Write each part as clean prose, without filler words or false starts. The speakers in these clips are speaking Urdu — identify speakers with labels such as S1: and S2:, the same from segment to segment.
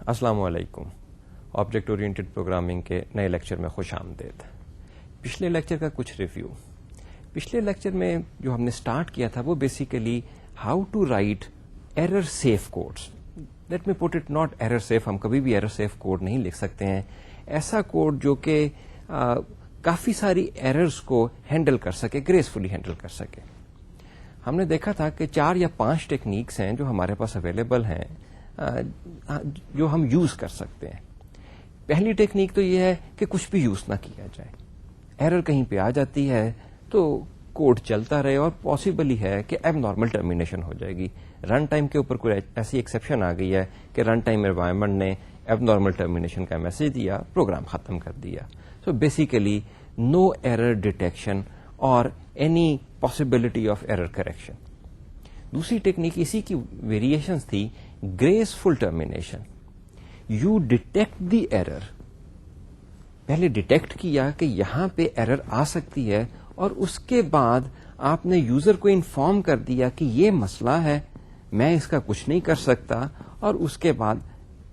S1: السلام علیکم. آبجیکٹ اورینٹڈ پروگرامنگ کے نئے لیکچر میں خوش آمدید. پچھلے لیکچر کا کچھ ریویو. پچھلے لیکچر میں جو ہم نے سٹارٹ کیا تھا وہ basically how to write error safe codes. Let me put it not error safe. ہم کبھی بھی ایرر سیف کوڈ نہیں لکھ سکتے ہیں. ایسا کوڈ جو کہ کافی ساری ایررز کو ہینڈل کر سکے, گریسفلی ہینڈل کر سکے. ہم نے دیکھا تھا کہ 4 یا 5 ٹیکنیکس ہیں جو ہمارے پاس اویلیبل ہیں جو ہم یوز کر سکتے ہیں. پہلی ٹیکنیک تو یہ ہے کہ کچھ بھی یوز نہ کیا جائے. ایرر کہیں پہ آ جاتی ہے تو کوڈ چلتا رہے اور پاسبل ہے کہ اب نارمل ٹرمینیشن ہو جائے گی. رن ٹائم کے اوپر کوئی ایسی ایکسیپشن آ گئی ہے کہ رن ٹائم انوائرمنٹ نے اب نارمل ٹرمینیشن کا میسج دیا, پروگرام ختم کر دیا. So basically no error detection اور any possibility of error correction. دوسری ٹیکنیک اسی کی ویریشنز تھی graceful termination. You detect the error. پہلے ڈیٹیکٹ کیا کہ یہاں پہ ایرر آ سکتی ہے اور اس کے بعد آپ نے یوزر کو انفارم کر دیا کہ یہ مسئلہ ہے, میں اس کا کچھ نہیں کر سکتا, اور اس کے بعد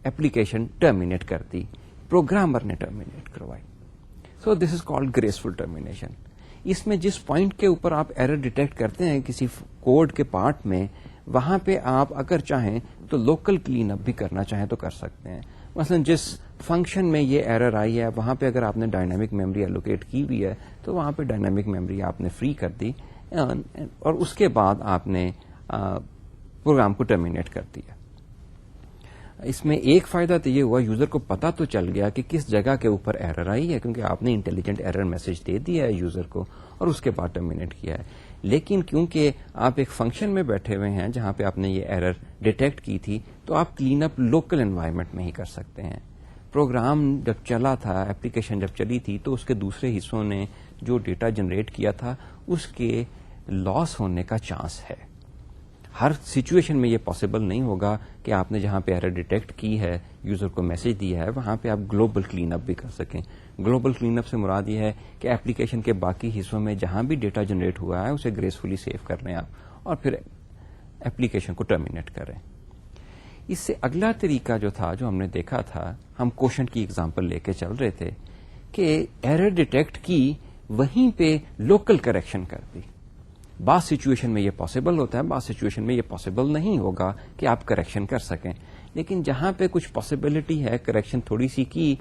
S1: ایپلیکیشن ٹرمینیٹ کر دی, پروگرامر نے ٹرمینیٹ کروائی. سو this is called graceful termination. اس میں جس پوائنٹ کے اوپر آپ ایرر ڈیٹیکٹ کرتے ہیں کسی کوڈ کے پارٹ میں, وہاں پہ آپ اگر چاہیں تو لوکل کلین اپ بھی کرنا چاہیں تو کر سکتے ہیں. مثلا جس فنکشن میں یہ ایرر آئی ہے وہاں پہ اگر آپ نے ڈائنامک میموری الوکیٹ کی ہوئی ہے تو وہاں پہ ڈائنامک میموری آپ نے فری کر دی اور اس کے بعد آپ نے پروگرام کو ٹرمینیٹ کر دیا. اس میں ایک فائدہ تو یہ ہوا, یوزر کو پتا تو چل گیا کہ کس جگہ کے اوپر ایرر آئی ہے, کیونکہ آپ نے انٹیلیجنٹ ایرر میسج دے دیا ہے یوزر کو اور اس کے بعد ٹرمینیٹ کیا ہے. لیکن کیونکہ آپ ایک فنکشن میں بیٹھے ہوئے ہیں جہاں پہ آپ نے یہ ایرر ڈیٹیکٹ کی تھی, تو آپ کلین اپ لوکل انوائرمنٹ میں ہی کر سکتے ہیں. پروگرام جب چلا تھا, ایپلیکیشن جب چلی تھی, تو اس کے دوسرے حصوں نے جو ڈیٹا جنریٹ کیا تھا اس کے لاس ہونے کا چانس ہے. ہر سچویشن میں یہ پاسبل نہیں ہوگا کہ آپ نے جہاں پہ ایرر ڈیٹیکٹ کی ہے, یوزر کو میسج دیا ہے, وہاں پہ آپ گلوبل کلین اپ بھی کر سکیں. گلوبل کلین اپ سے مراد یہ ہے کہ ایپلیکیشن کے باقی حصوں میں جہاں بھی ڈیٹا جنریٹ ہوا ہے اسے گریسفلی سیو کر لیں آپ اور پھر ایپلیکیشن کو ٹرمینیٹ کریں. اس سے اگلا طریقہ جو تھا, جو ہم نے دیکھا تھا, ہم کوشنٹ کی ایگزامپل لے کے چل رہے تھے کہ ایرر ڈیٹیکٹ کی, وہیں پہ لوکل کریکشن کر دی. بعض سچویشن میں یہ پاسبل ہوتا ہے, بعض سچویشن میں یہ پاسبل نہیں ہوگا کہ آپ کریکشن کر سکیں. لیکن جہاں پہ کچھ پاسبلٹی ہے کریکشن تھوڑی سی کی,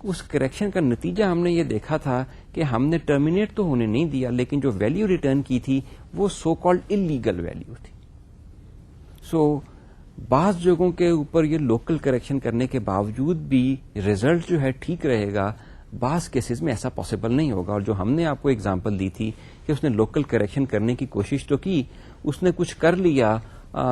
S1: اس کریکشن کا نتیجہ ہم نے یہ دیکھا تھا کہ ہم نے ٹرمینیٹ تو ہونے نہیں دیا, لیکن جو ویلیو ریٹرن کی تھی وہ سو کالڈ انلیگل ویلیو تھی. سو بعض جگہوں کے اوپر یہ لوکل کریکشن کرنے کے باوجود بھی ریزلٹ جو ہے ٹھیک رہے گا, بعض کیسز میں ایسا پاسبل نہیں ہوگا. اور جو ہم نے آپ کو ایگزامپل دی تھی کہ اس نے لوکل کریکشن کرنے کی کوشش تو کی, اس نے کچھ کر لیا,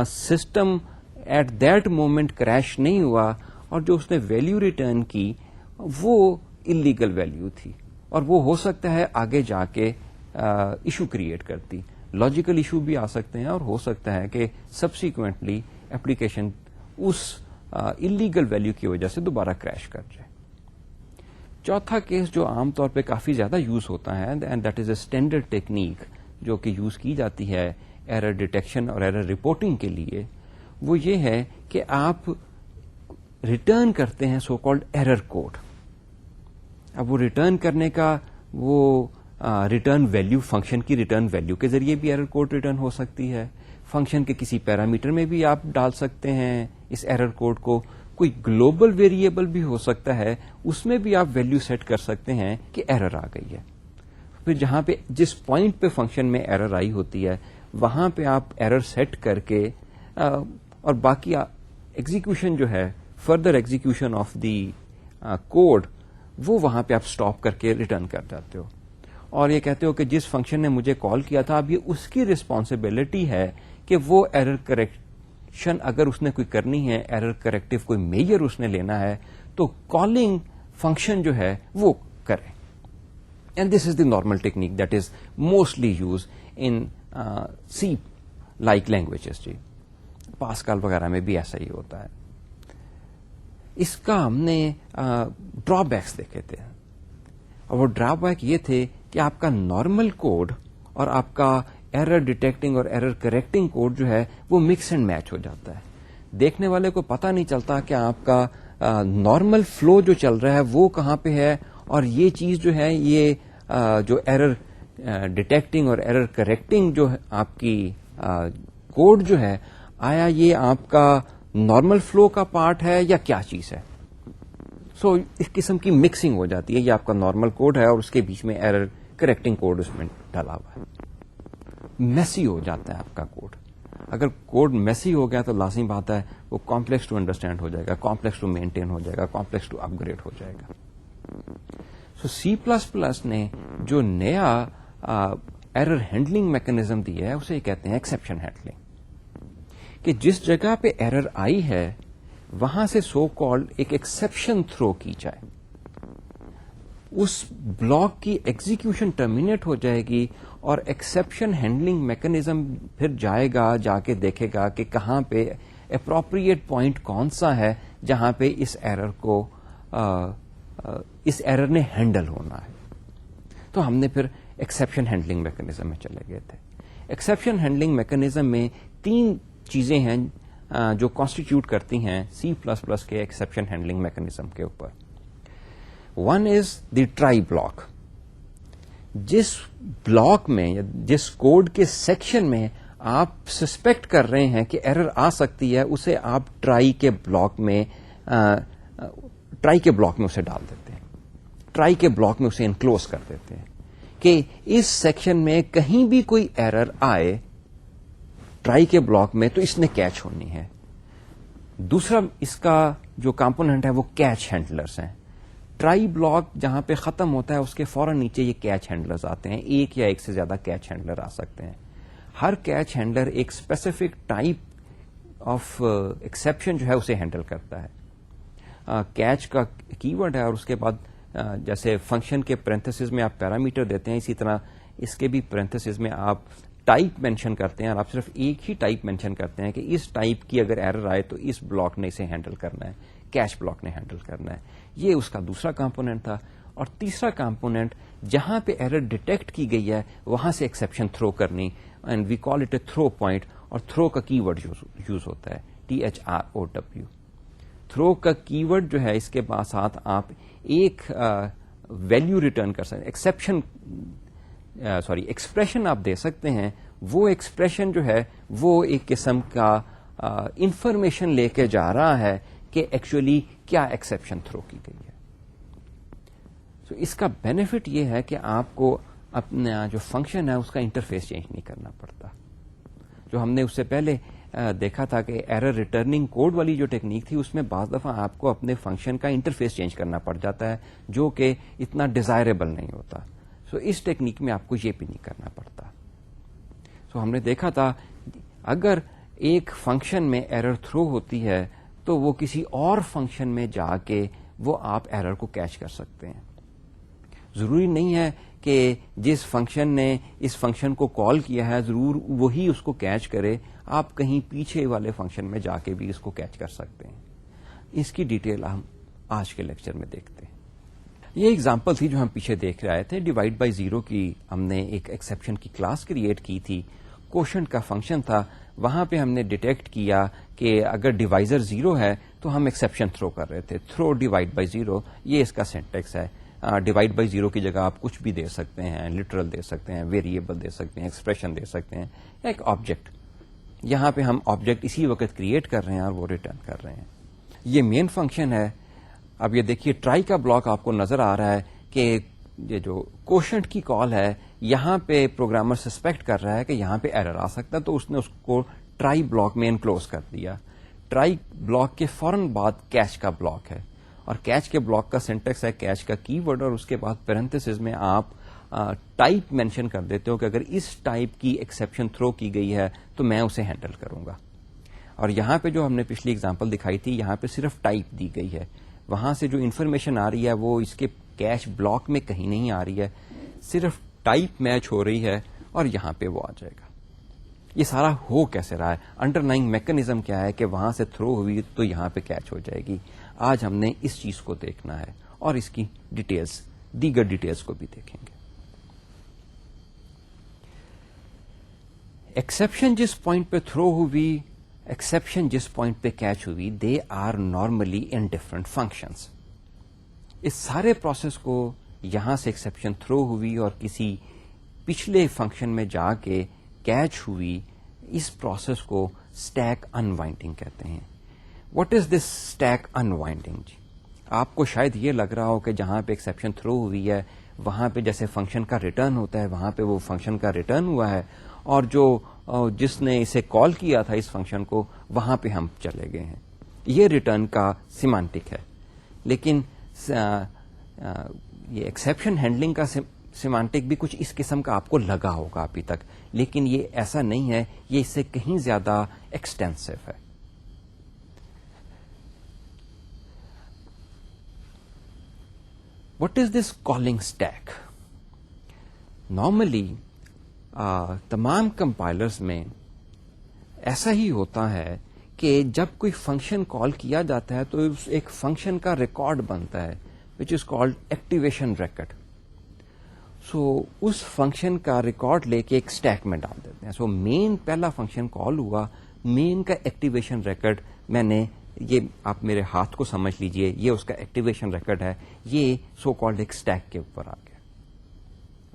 S1: system at that moment crash نہیں ہوا, اور جو اس نے ویلیو ریٹرن کی وہ انلیگل ویلیو تھی, اور وہ ہو سکتا ہے آگے جا کے ایشو کریٹ کرتی. لاجیکل ایشو بھی آ سکتے ہیں, اور ہو سکتا ہے کہ سبسیکوینٹلی ایپلیکیشن اس انلیگل ویلیو کی وجہ سے دوبارہ کریش کر جائے. چوتھا کیس جو عام طور پہ کافی زیادہ یوز ہوتا ہے, and that is a standard technique جو کہ یوز کی جاتی ہے ایرر ڈیٹیکشن اور ایرر رپورٹنگ کے لیے, وہ یہ ہے کہ آپ ریٹرن کرتے ہیں سو کالڈ ایرر کوڈ. اب وہ ریٹرن کرنے کا وہ ریٹرن ویلیو, فنکشن کی ریٹرن ویلیو کے ذریعے بھی ایرر کوڈ ریٹرن ہو سکتی ہے, فنکشن کے کسی پیرامیٹر میں بھی آپ ڈال سکتے ہیں اس ایرر کوڈ کو, کوئی گلوبل ویریبل بھی ہو سکتا ہے, اس میں بھی آپ ویلیو سیٹ کر سکتے ہیں کہ ایرر آ گئی ہے. پھر جہاں پہ جس پوائنٹ پہ فنکشن میں ایرر آئی ہوتی ہے وہاں پہ آپ ایرر سیٹ کر کے اور باقی ایگزیکیوشن جو ہے, further execution of the code, وہ وہاں پہ آپ اسٹاپ کر کے ریٹرن کر جاتے ہو, اور یہ کہتے ہو کہ جس فنکشن نے مجھے کال کیا تھا اب یہ اس کی ریسپانسبلٹی ہے کہ وہ ایرر کریکشن اگر اس نے کوئی کرنی ہے, ایرر کریکٹو کوئی میجر اس نے لینا ہے, تو کالنگ فنکشن جو ہے وہ کرے. And this is the normal technique that is mostly use in C like languages. جی پاسکال وغیرہ میں بھی ایسا ہی ہوتا ہے. اس کا ہم نے ڈرا بیکس دیکھے تھے, اور وہ ڈرا بیک یہ تھے کہ آپ کا نارمل کوڈ اور آپ کا ایرر ڈیٹیکٹنگ اور ایرر کریکٹنگ کوڈ جو ہے وہ مکس اینڈ میچ ہو جاتا ہے. دیکھنے والے کو پتہ نہیں چلتا کہ آپ کا نارمل فلو جو چل رہا ہے وہ کہاں پہ ہے, اور یہ چیز جو ہے یہ جو ایرر ڈیٹیکٹنگ اور ایرر کریکٹنگ جو آپ کی کوڈ جو ہے, آیا یہ آپ کا نارمل فلو کا پارٹ ہے یا کیا چیز ہے. سو اس قسم کی مکسنگ ہو جاتی ہے, یہ آپ کا نارمل کوڈ ہے اور اس کے بیچ میں ایرر کریکٹنگ کوڈ اس میں ڈالا ہوا ہے. میسی ہو جاتا ہے آپ کا کوڈ. اگر کوڈ میسی ہو گیا تو لازمی بات ہے وہ کمپلیکس ٹو انڈرسٹینڈ ہو جائے گا, کمپلیکس ٹو مینٹین ہو جائے گا, کمپلیکس ٹو اپ گریڈ ہو جائے گا. سو C++ نے جو نیا ایرر ہینڈلنگ میکنزم دیا ہے اسے کہتے ہیں ایکسیپشن ہینڈلنگ, کہ جس جگہ پہ ایرر آئی ہے وہاں سے سو کالڈ ایک ایکسیپشن تھرو کی جائے. اس بلاک کی ایگزیکیوشن ٹرمینیٹ ہو جائے گی اور ایکسیپشن ہینڈلنگ میکنزم پھر جائے گا, جا کے دیکھے گا کہ کہاں پہ اپروپریٹ پوائنٹ کون سا ہے جہاں پہ اس ایرر نے ہینڈل ہونا ہے. تو ہم نے پھر ایکسیپشن ہینڈلنگ میکنزم میں چلے گئے تھے. ایکسیپشن ہینڈلنگ میکنزم میں 3 چیزیں ہیں جو کانسٹیٹیوٹ کرتی ہیں C++ کے ایکسیپشن ہینڈلنگ میکنزم کے اوپر. One is the try block. جس بلاک میں یا جس کوڈ کے سیکشن میں آپ سسپیکٹ کر رہے ہیں کہ ایرر آ سکتی ہے, اسے آپ ٹرائی کے بلاک میں اسے ڈال دیتے ہیں, ٹرائی کے بلاک میں اسے انکلوز کر دیتے ہیں کہ اس سیکشن میں کہیں بھی کوئی ایرر آئے ٹرائی کے بلاک میں تو اس نے کیچ ہونی ہے. دوسرا اس کا جو کمپوننٹ ہے وہ کیچ ہینڈلرز ہیں. ٹرائی بلاک جہاں پہ ختم ہوتا ہے اس کے فوراً نیچے یہ کیچ ہینڈلرز آتے ہیں, ایک یا ایک سے زیادہ کیچ ہینڈلر آ سکتے ہیں. ہر کیچ ہینڈلر ایک اسپیسیفک ٹائپ آف ایکسیپشن جو ہے اسے ہینڈل کرتا ہے. کیچ کا کی ورڈ ہے اور اس کے بعد جیسے فنکشن کے پرنتھسز میں آپ پیرامیٹر دیتے ہیں, اسی طرح اس کے بھی پرنتھسز میں آپ ٹائپ مینشن کرتے ہیں, اور آپ صرف ایک ہی ٹائپ مینشن کرتے ہیں کہ اس ٹائپ کی اگر ایرر آئے تو اس بلاک نے اسے ہینڈل کرنا ہے, کیچ بلاک نے ہینڈل کرنا ہے. یہ اس کا دوسرا کمپوننٹ تھا. اور تیسرا کمپوننٹ جہاں پہ ایرر ڈیٹیکٹ کی گئی ہے وہاں سے ایکسیپشن تھرو کرنی, and we call it a throw point, اور تھرو کا کی ورڈ یوز ہوتا ہے THROW. تھرو کا کی ورڈ جو ہے اس کے ساتھ آپ ایک ویلیو ریٹرن کر سکتے ہیں, ایکسپریشن آپ دے سکتے ہیں. وہ ایکسپریشن جو ہے وہ ایک قسم کا انفارمیشن لے کے جا رہا ہے کہ ایکچولی کیا ایکسیپشن تھرو کی گئی ہے. So اس کا بینیفٹ یہ ہے کہ آپ کو اپنا جو فنکشن ہے اس کا انٹرفیس چینج نہیں کرنا پڑتا. جو ہم نے اس سے پہلے دیکھا تھا کہ ایرر ریٹرننگ کوڈ والی جو ٹیکنیک تھی اس میں بعض دفعہ آپ کو اپنے فنکشن کا انٹرفیس چینج کرنا پڑ جاتا ہے جو کہ اتنا ڈیزائربل نہیں ہوتا. سو اس ٹیکنیک میں آپ کو یہ بھی نہیں کرنا پڑتا. سو ہم نے دیکھا تھا اگر ایک فنکشن میں ایرر تھرو ہوتی ہے تو وہ کسی اور فنکشن میں جا کے وہ آپ ایرر کو کیچ کر سکتے ہیں. ضروری نہیں ہے کہ جس فنکشن نے اس فنکشن کو کال کیا ہے ضرور وہی اس کو کیچ کرے, آپ کہیں پیچھے والے فنکشن میں جا کے بھی اس کو کیچ کر سکتے ہیں. اس کی ڈیٹیل ہم آج کے لیکچر میں دیکھتے ہیں. یہ ایگزامپل تھی جو ہم پیچھے دیکھ رہے تھے. ڈیوائڈ بائی زیرو کی ہم نے ایک ایکسیپشن کی کلاس کریٹ کی تھی. کوشنٹ کا فنکشن تھا, وہاں پہ ہم نے ڈیٹیکٹ کیا کہ اگر ڈیوائزر زیرو ہے تو ہم ایکسیپشن تھرو کر رہے تھے. تھرو ڈیوائڈ بائی زیرو, یہ اس کا سینٹیکس ہے. ڈیوائڈ بائی زیرو کی جگہ آپ کچھ بھی دے سکتے ہیں, لٹرل دے سکتے ہیں, ویریبل دے سکتے ہیں, ایکسپریشن دے سکتے ہیں, ایک آبجیکٹ. یہاں پہ ہم آبجیکٹ اسی وقت کریٹ کر رہے ہیں اور وہ ریٹرن کر رہے ہیں. یہ مین فنکشن ہے. اب یہ دیکھیے ٹرائی کا بلاک آپ کو نظر آ رہا ہے کہ یہ جو کوشنٹ کی کال ہے یہاں پہ پروگرامر سسپیکٹ کر رہا ہے کہ یہاں پہ ایرر آ سکتا ہے, تو اس نے اس کو ٹرائی بلاک میں انکلوز کر دیا. ٹرائی بلاک کے فوراً بعد کیچ کا بلاک ہے, اور کیچ کے بلاک کا سینٹیکس ہے کیچ کا کی ورڈ, اور اس کے بعد پیرنتھسز میں آپ ٹائپ مینشن کر دیتے ہو کہ اگر اس ٹائپ کی ایکسیپشن تھرو کی گئی ہے تو میں اسے ہینڈل کروں گا. اور یہاں پہ جو ہم نے پچھلی اگزامپل دکھائی تھی یہاں پہ صرف ٹائپ دی گئی ہے, وہاں سے جو انفارمیشن آ رہی ہے وہ اس کے کیچ بلاک میں کہیں نہیں آ رہی ہے, صرف ٹائپ میچ ہو رہی ہے اور یہاں پہ وہ آ جائے گا. یہ سارا ہو کیسے رہا ہے, انڈر لائن میکنزم کیا ہے کہ وہاں سے تھرو ہوئی تو یہاں پہ کیچ ہو جائے گی. آج ہم نے اس چیز کو دیکھنا ہے اور اس کی ڈیٹیلز, دیگر ڈیٹیلز کو بھی دیکھیں گے. ایکسیپشن جس پوائنٹ پہ تھرو ہوئی, ایکسیپشن جس پوائنٹ پہ کیچ ہوئی they are normally in different functions. اس سارے پروسیس کو یہاں سے ایکسیپشن تھرو ہوئی اور کسی پچھلے فنکشن میں جا کے کیچ ہوئی, اس پروسیس کو اسٹیک انوائنڈنگ کہتے ہیں. What is this stack unwinding? جی آپ کو شاید یہ لگ رہا ہو کہ جہاں پہ ایکسیپشن تھرو ہوئی ہے وہاں پہ جیسے فنکشن کا ریٹرن ہوتا ہے وہاں پہ وہ فنکشن کا ریٹرن ہوا ہے, اور جس نے اسے کال کیا تھا اس فنکشن کو وہاں پہ ہم چلے گئے ہیں. یہ ریٹرن کا سیمانٹک ہے. لیکن یہ ایکسیپشن ہینڈلنگ کا سیمانٹک بھی کچھ اس قسم کا آپ کو لگا ہوگا ابھی تک, لیکن یہ ایسا نہیں ہے, یہ اس سے کہیں زیادہ ایکسٹینسو ہے. What is this calling stack? Normally تمام کمپائلرز میں ایسا ہی ہوتا ہے کہ جب کوئی فنکشن کال کیا جاتا ہے تو ایک فنکشن کا ریکارڈ بنتا ہے which is called activation record. So اس فنکشن کا ریکارڈ لے کے ایک اسٹیک میں ڈال دیتے ہیں. سو مین پہلا فنکشن کال ہوا, مین کا ایکٹیویشن ریکارڈ میں نے, یہ آپ میرے ہاتھ کو سمجھ لیجئے, یہ اس کا ایکٹیویشن ریکارڈ ہے, یہ سو کالڈ ایک اسٹیک کے اوپر آ گیا.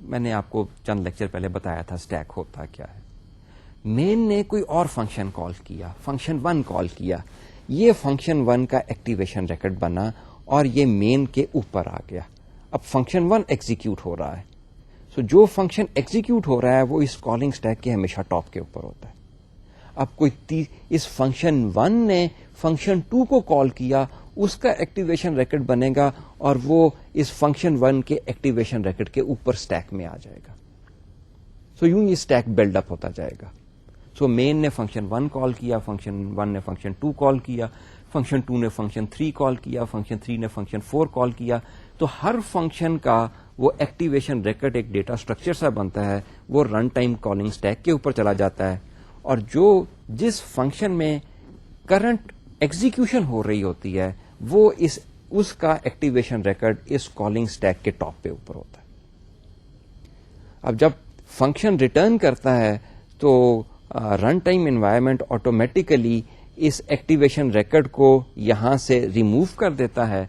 S1: میں نے آپ کو چند لیکچر پہلے بتایا تھا اسٹیک ہوتا کیا ہے. مین نے کوئی اور فنکشن کال کیا, فنکشن 1 کال کیا, یہ فنکشن 1 کا ایکٹیویشن ریکارڈ بنا اور یہ مین کے اوپر آ گیا. اب فنکشن 1 ایگزیکیوٹ ہو رہا ہے. سو جو فنکشن ایگزیکیوٹ ہو رہا ہے وہ اس کالنگ اسٹیک کے ہمیشہ ٹاپ کے اوپر ہوتا ہے. اب کوئی اس فنکشن 1 نے فنکشن 2 کو کال کیا, اس کا ایکٹیویشن ریکارڈ بنے گا اور وہ اس فنکشن 1 کے ایکٹیویشن ریکارڈ کے اوپر اسٹیک میں آ جائے گا. سو یوں یہ اسٹیک بلڈ اپ ہوتا جائے گا. سو مین نے فنکشن 1 کال کیا, فنکشن 1 نے فنکشن 2 کال کیا, فنکشن 2 نے فنکشن 3 کال کیا, فنکشن 3 نے فنکشن 4 کال کیا. تو ہر فنکشن کا وہ ایکٹیویشن ریکارڈ ایک ڈیٹا اسٹرکچر سا بنتا ہے, وہ رن ٹائم کالنگ اسٹیک کے اوپر چلا جاتا ہے, اور جس فنکشن میں کرنٹ ایگزیکیوشن ہو رہی ہوتی ہے وہ اس کا ایکٹیویشن ریکارڈ اس کالنگ اسٹیک کے ٹاپ پہ اوپر ہوتا ہے. اب جب فنکشن ریٹرن کرتا ہے تو رن ٹائم انوائرمنٹ آٹومیٹیکلی اس ایکٹیویشن ریکارڈ کو یہاں سے ریموو کر دیتا ہے.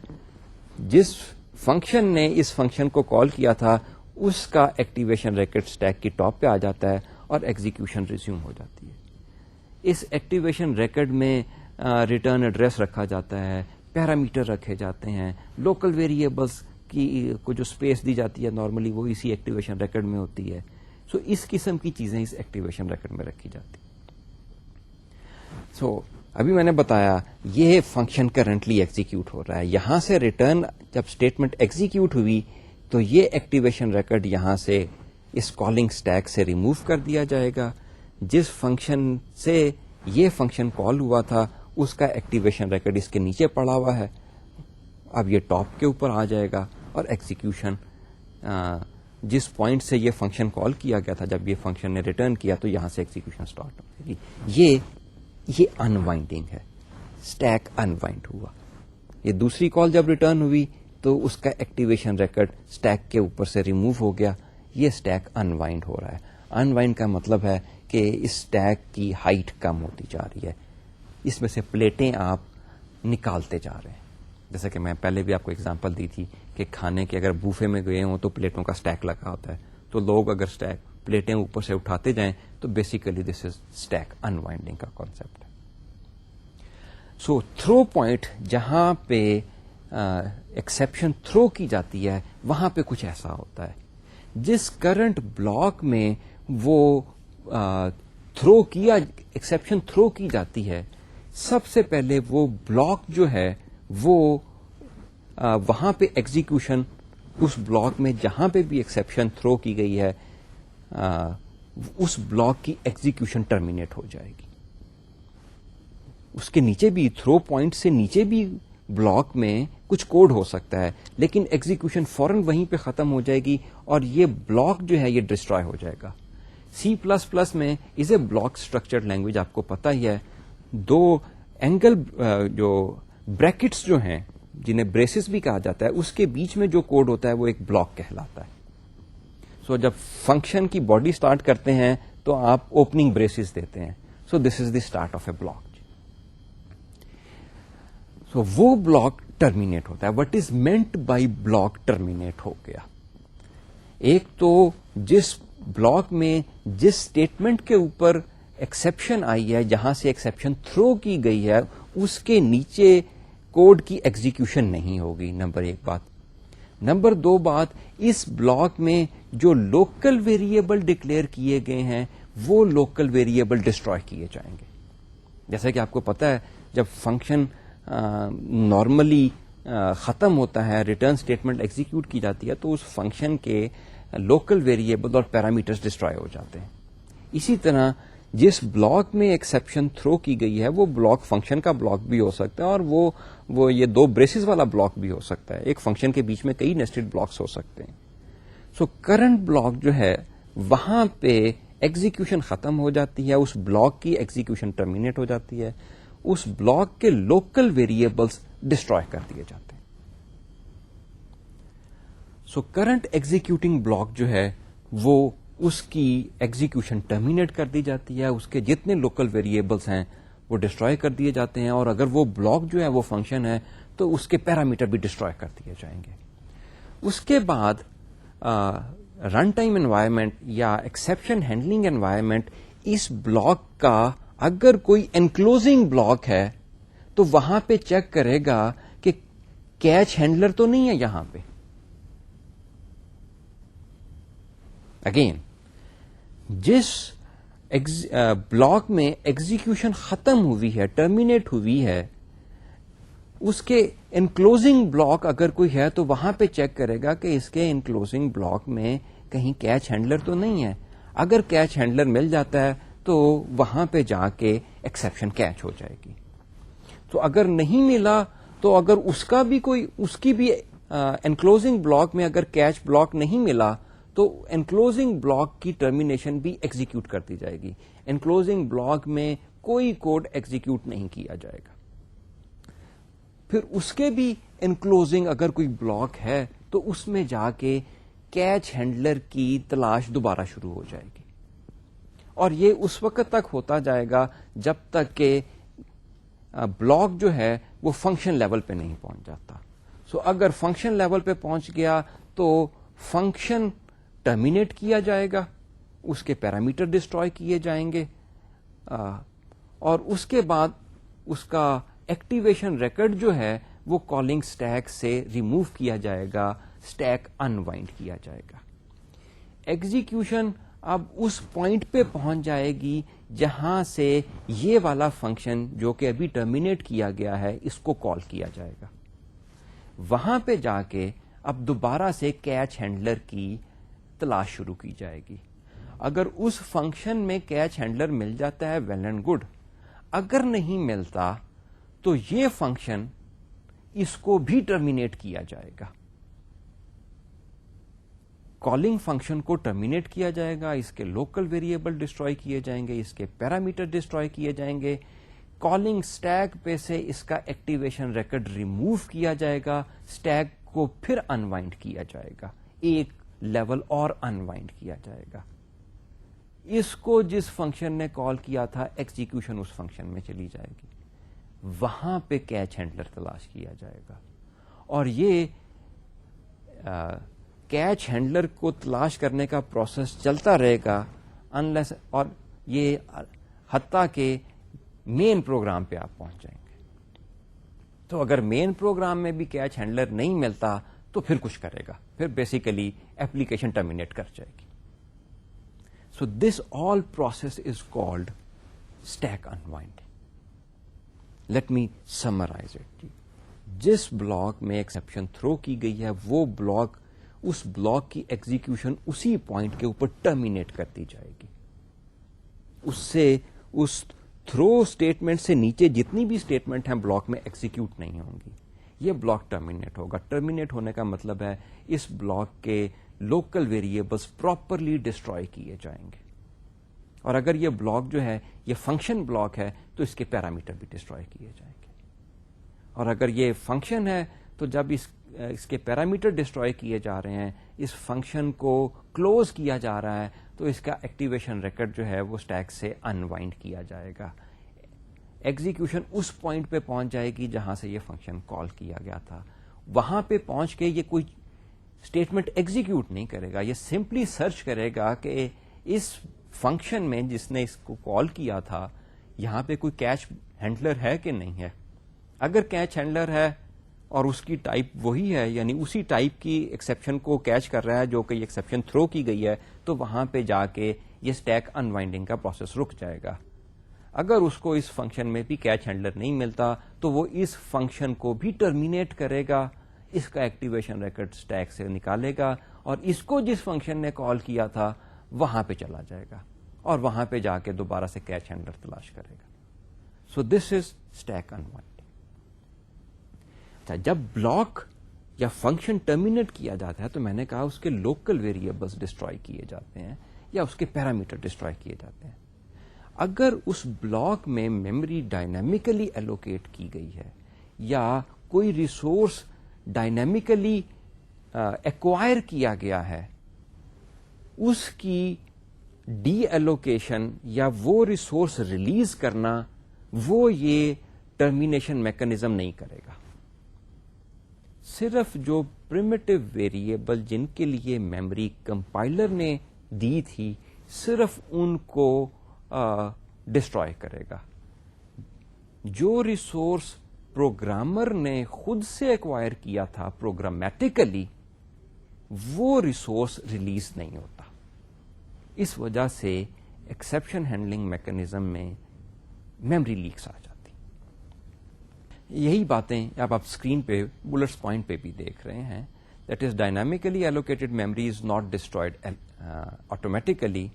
S1: جس فنکشن نے اس فنکشن کو کال کیا تھا اس کا ایکٹیویشن ریکارڈ اسٹیک کی ٹاپ پہ آ جاتا ہے اور ایگزیکیوشن ریزیوم ہو جاتی ہے. اس ایکٹیویشن ریکارڈ میں ریٹرن ایڈریس رکھا جاتا ہے, پیرامیٹر رکھے جاتے ہیں, لوکل ویریبلس کی کو جو اسپیس دی جاتی ہے نارملی وہ اسی ایکٹیویشن ریکارڈ میں ہوتی ہے. سو اس قسم کی چیزیں اس ایکٹیویشن ریکارڈ میں رکھی جاتی. سو ابھی میں نے بتایا یہ فنکشن کرنٹلی ایگزیکیوٹ ہو رہا ہے, یہاں سے ریٹرن جب اسٹیٹمنٹ ایگزیکیوٹ ہوئی تو یہ ایکٹیویشن ریکارڈ یہاں سے اس کالنگ اسٹیک سے ریموو کر دیا جائے گا. جس فنکشن سے یہ فنکشن کال ہوا تھا اس کا ایکٹیویشن ریکارڈ اس کے نیچے پڑا ہوا ہے, اب یہ ٹاپ کے اوپر آ جائے گا اور ایگزیکیوشن جس پوائنٹ سے یہ فنکشن کال کیا گیا تھا جب یہ فنکشن نے ریٹرن کیا تو یہاں سے ایگزیکیوشن اسٹارٹ ہو جائے گی. یہ انوائنڈنگ ہے, اسٹیک انوائنڈ ہوا. یہ دوسری کال جب ریٹرن ہوئی تو اس کا ایکٹیویشن ریکارڈ اسٹیک کے اوپر سے ریموو ہو گیا, یہ اسٹیک انوائنڈ ہو رہا ہے. انوائنڈ کا مطلب ہے کہ اس اسٹیک کی ہائٹ کم ہوتی جا رہی ہے, اس میں سے پلیٹیں آپ نکالتے جا رہے ہیں. جیسا کہ میں پہلے بھی آپ کو اگزامپل دی تھی کہ کھانے کے اگر بوفے میں گئے ہوں تو پلیٹوں کا اسٹیک لگا ہوتا ہے, تو لوگ اگر اسٹیک پلیٹیں اوپر سے اٹھاتے جائیں تو basically this is stack unwinding کا کانسیپٹ ہے. سو تھرو پوائنٹ جہاں پہ ایکسیپشن تھرو کی جاتی ہے وہاں پہ کچھ ایسا ہوتا ہے. جس کرنٹ بلاک میں وہ تھرو کیا ایکسیپشن تھرو کی جاتی ہے, سب سے پہلے وہ بلاک جو ہے وہ وہاں پہ ایگزیکیوشن اس بلاک میں جہاں پہ بھی ایکسیپشن تھرو کی گئی ہے اس بلاک کی ایگزیکیوشن ٹرمینیٹ ہو جائے گی. اس کے نیچے بھی تھرو پوائنٹ سے نیچے بھی بلاک میں کچھ کوڈ ہو سکتا ہے لیکن ایگزیکیوشن فوراً وہیں پہ ختم ہو جائے گی اور یہ بلاک جو ہے یہ ڈسٹرائے ہو جائے گا. C++ میں از اے بلاک اسٹرکچرڈ لینگویج, آپ کو پتا ہی ہے. دو اینگل جو بریکٹس جو ہیں جنہیں بریسز بھی کہا جاتا ہے اس کے بیچ میں جو کوڈ ہوتا ہے وہ ایک بلاک کہلاتا ہے. سو جب فنکشن کی باڈی اسٹارٹ کرتے ہیں تو آپ اوپننگ بریسز دیتے ہیں. So this is the start of a block. تو وہ بلاک ٹرمینیٹ ہوتا ہے. What is meant by block terminate ہو گیا. ایک تو جس بلاک میں جس اسٹیٹمنٹ کے اوپر ایکسیپشن آئی ہے, جہاں سے ایکسیپشن تھرو کی گئی ہے, اس کے نیچے کوڈ کی ایگزیکیوشن نہیں ہوگی. نمبر ایک بات. نمبر دو بات, اس بلاک میں جو لوکل ویریبل ڈکلیئر کیے گئے ہیں وہ لوکل ویریبل ڈسٹروائے کیے جائیں گے. جیسا کہ آپ کو پتا ہے جب فنکشن نارملی ختم ہوتا ہے, ریٹرن اسٹیٹمنٹ ایگزیکیوٹ کی جاتی ہے, تو اس فنکشن کے لوکل ویریبل اور پیرامیٹرز ڈسٹروائے ہو جاتے ہیں. اسی طرح جس بلاک میں ایکسیپشن تھرو کی گئی ہے وہ بلاک فنکشن کا بلاک بھی ہو سکتا ہے, اور وہ یہ دو بریسز والا بلاک بھی ہو سکتا ہے. ایک فنکشن کے بیچ میں کئی نیسٹڈ بلاکس ہو سکتے ہیں. سو کرنٹ بلاک جو ہے وہاں پہ ایگزیکیوشن ختم ہو جاتی ہے, اس بلاک کی ایگزیکیوشن ٹرمینیٹ ہو جاتی ہے, اس بلاک کے لوکل ویریبلس ڈسٹروائے کر دیے جاتے ہیں. سو کرنٹ ایگزیکیوٹنگ بلاک جو ہے وہ اس کی ایگزیکیوشن ٹرمینیٹ کر دی جاتی ہے, اس کے جتنے لوکل ویریبلس ہیں وہ ڈسٹروائے کر دیے جاتے ہیں, اور اگر وہ بلاک جو ہے وہ فنکشن ہے تو اس کے پیرامیٹر بھی ڈسٹروائے کر دیے جائیں گے. اس کے بعد رن ٹائم انوائرمنٹ یا ایکسیپشن ہینڈلنگ انوائرمنٹ اس بلاک کا اگر کوئی انکلوزنگ بلاک ہے تو وہاں پہ چیک کرے گا کہ کیچ ہینڈلر تو نہیں ہے یہاں پہ. اگین جس بلاک میں ایگزیکیوشن ختم ہوئی ہے, ٹرمینیٹ ہوئی ہے, اس کے انکلوزنگ بلاک اگر کوئی ہے تو وہاں پہ چیک کرے گا کہ اس کے انکلوزنگ بلاک میں کہیں کیچ ہینڈلر تو نہیں ہے. اگر کیچ ہینڈلر مل جاتا ہے تو وہاں پہ جا کے ایکسیپشن کیچ ہو جائے گی. تو اگر نہیں ملا تو اگر اس کی بھی انکلوزنگ بلاک میں اگر کیچ بلاک نہیں ملا تو انکلوزنگ بلاک کی ٹرمینیشن بھی ایگزیکیوٹ کر دی جائے گی. انکلوزنگ بلاک میں کوئی کوڈ ایگزیکیوٹ نہیں کیا جائے گا. پھر اس کے بھی انکلوزنگ اگر کوئی بلاک ہے تو اس میں جا کے کیچ ہینڈلر کی تلاش دوبارہ شروع ہو جائے گی, اور یہ اس وقت تک ہوتا جائے گا جب تک کہ بلاک جو ہے وہ فنکشن لیول پہ نہیں پہنچ جاتا. سو اگر فنکشن لیول پہ پہنچ گیا تو فنکشن ٹرمینیٹ کیا جائے گا, اس کے پیرامیٹر ڈسٹروائے کیے جائیں گے, اور اس کے بعد اس کا ایکٹیویشن ریکارڈ جو ہے وہ کالنگ اسٹیک سے ریموو کیا جائے گا, اسٹیک انوائنڈ کیا جائے گا. ایگزیکیوشن اب اس پوائنٹ پہ پہنچ جائے گی جہاں سے یہ والا فنکشن جو کہ ابھی ٹرمینیٹ کیا گیا ہے اس کو کال کیا جائے گا. وہاں پہ جا کے اب دوبارہ سے کیچ ہینڈلر کی تلاش شروع کی جائے گی. اگر اس فنکشن میں کیچ ہینڈلر مل جاتا ہے ویل اینڈ گڈ, اگر نہیں ملتا تو یہ فنکشن اس کو بھی ٹرمینیٹ کیا جائے گا. کالنگ فنکشن کو ٹرمینیٹ کیا جائے گا, اس کے لوکل ویریبل ڈسٹروائے کیے جائیں گے, اس کے پیرامیٹر ڈسٹروائے کیے جائیں گے, کالنگ اسٹیک پہ سے اس کا ایکٹیویشن ریکارڈ ریموو کیا جائے گا, اسٹیک کو پھر انوائنڈ کیا جائے گا, ایک لیول اور انوائنڈ کیا جائے گا. اس کو جس فنکشن نے کال کیا تھا ایگزیکیوشن اس فنکشن میں چلی جائے گی, وہاں پہ کیچ ہینڈلر تلاش کیا جائے گا, اور یہ کیچ ہینڈلر کو تلاش کرنے کا پروسیس چلتا رہے گا انلیس, اور یہ حتیٰ کہ مین پروگرام پہ آپ پہنچ جائیں گے. تو اگر مین پروگرام میں بھی کیچ ہینڈلر نہیں ملتا تو پھر کچھ کرے گا, پھر بیسیکلی ایپلیکیشن ٹرمینیٹ کر جائے گی. So this all process is called stack unwind. Let me summarize it. جس بلاک میں ایکسیپشن تھرو کی گئی ہے وہ بلاک, اس بلاک کی ایگزیکیوشن اسی پوائنٹ کے اوپر ٹرمینیٹ کر دی جائے گی. اس سے اس تھرو اسٹیٹمنٹ سے نیچے جتنی بھی اسٹیٹمنٹ ہیں بلاک میں ایگزیکیوٹ نہیں ہوں گی. یہ بلاک ٹرمینیٹ ہوگا. ٹرمینیٹ ہونے کا مطلب ہے اس بلاک کے لوکل ویریبلس پراپرلی ڈسٹروائے کیے جائیں گے, اور اگر یہ بلاک جو ہے یہ فنکشن بلاک ہے تو اس کے پیرامیٹر بھی ڈسٹروائے کیے جائیں گے. اور اگر یہ فنکشن ہے تو جب اس کے پیرامیٹر ڈسٹروائے کیے جا رہے ہیں, اس فنکشن کو کلوز کیا جا رہا ہے, تو اس کا ایکٹیویشن ریکارڈ جو ہے وہ اسٹیک سے انوائنڈ کیا جائے گا. ایگزیکیوشن اس پوائنٹ پہ پہنچ جائے گی جہاں سے یہ فنکشن کال کیا گیا تھا. وہاں پہ پہنچ کے یہ کوئی اسٹیٹمنٹ ایگزیکیوٹ نہیں کرے گا, یہ سمپلی سرچ کرے گا کہ اس فنکشن میں جس نے اس کو کال کیا تھا یہاں پہ کوئی کیچ ہینڈلر ہے کہ نہیں ہے. اگر کیچ ہینڈلر ہے اور اس کی ٹائپ وہی ہے, یعنی اسی ٹائپ کی ایکسیپشن کو کیچ کر رہا ہے جو کہ ایکسیپشن تھرو کی گئی ہے, تو وہاں پہ جا کے یہ اسٹیک انوائنڈنگ کا پروسیس رک جائے گا. اگر اس کو اس فنکشن میں بھی کیچ ہینڈلر نہیں ملتا تو وہ اس فنکشن کو بھی ٹرمینیٹ کرے گا, اس کا ایکٹیویشن ریکارڈ اسٹیک سے نکالے گا اور اس کو جس فنکشن نے کال کیا تھا وہاں پہ چلا جائے گا اور وہاں پہ جا کے دوبارہ سے کیچ ہینڈلر تلاش کرے گا. سو دس از اسٹیک انوائنڈنگ. جب بلاک یا فنکشن ٹرمینیٹ کیا جاتا ہے تو میں نے کہا اس کے لوکل ویریبلس ڈسٹروائے کیے جاتے ہیں یا اس کے پیرامیٹر ڈسٹروائے کیے جاتے ہیں. اگر اس بلاک میں میموری ڈائنامیکلی ایلوکیٹ کی گئی ہے یا کوئی ریسورس ڈائنامیکلی ایکوائر کیا گیا ہے, اس کی ڈی ایلوکیشن یا وہ ریسورس ریلیز کرنا وہ یہ ٹرمینیشن میکانزم نہیں کرے گا. صرف جو پریمیٹیو ویریبل جن کے لیے میموری کمپائلر نے دی تھی صرف ان کو ڈسٹروائے کرے گا. جو ریسورس پروگرامر نے خود سے ایکوائر کیا تھا پروگرامیٹیکلی وہ ریسورس ریلیز نہیں ہوتا. اس وجہ سے ایکسیپشن ہینڈلنگ میکانزم میں میموری لیکس آ جاتی. یہی باتیں اب آپ اسکرین پہ بلٹس پوائنٹ پہ بھی دیکھ رہے ہیں. That is dynamically allocated memory is not destroyed automatically.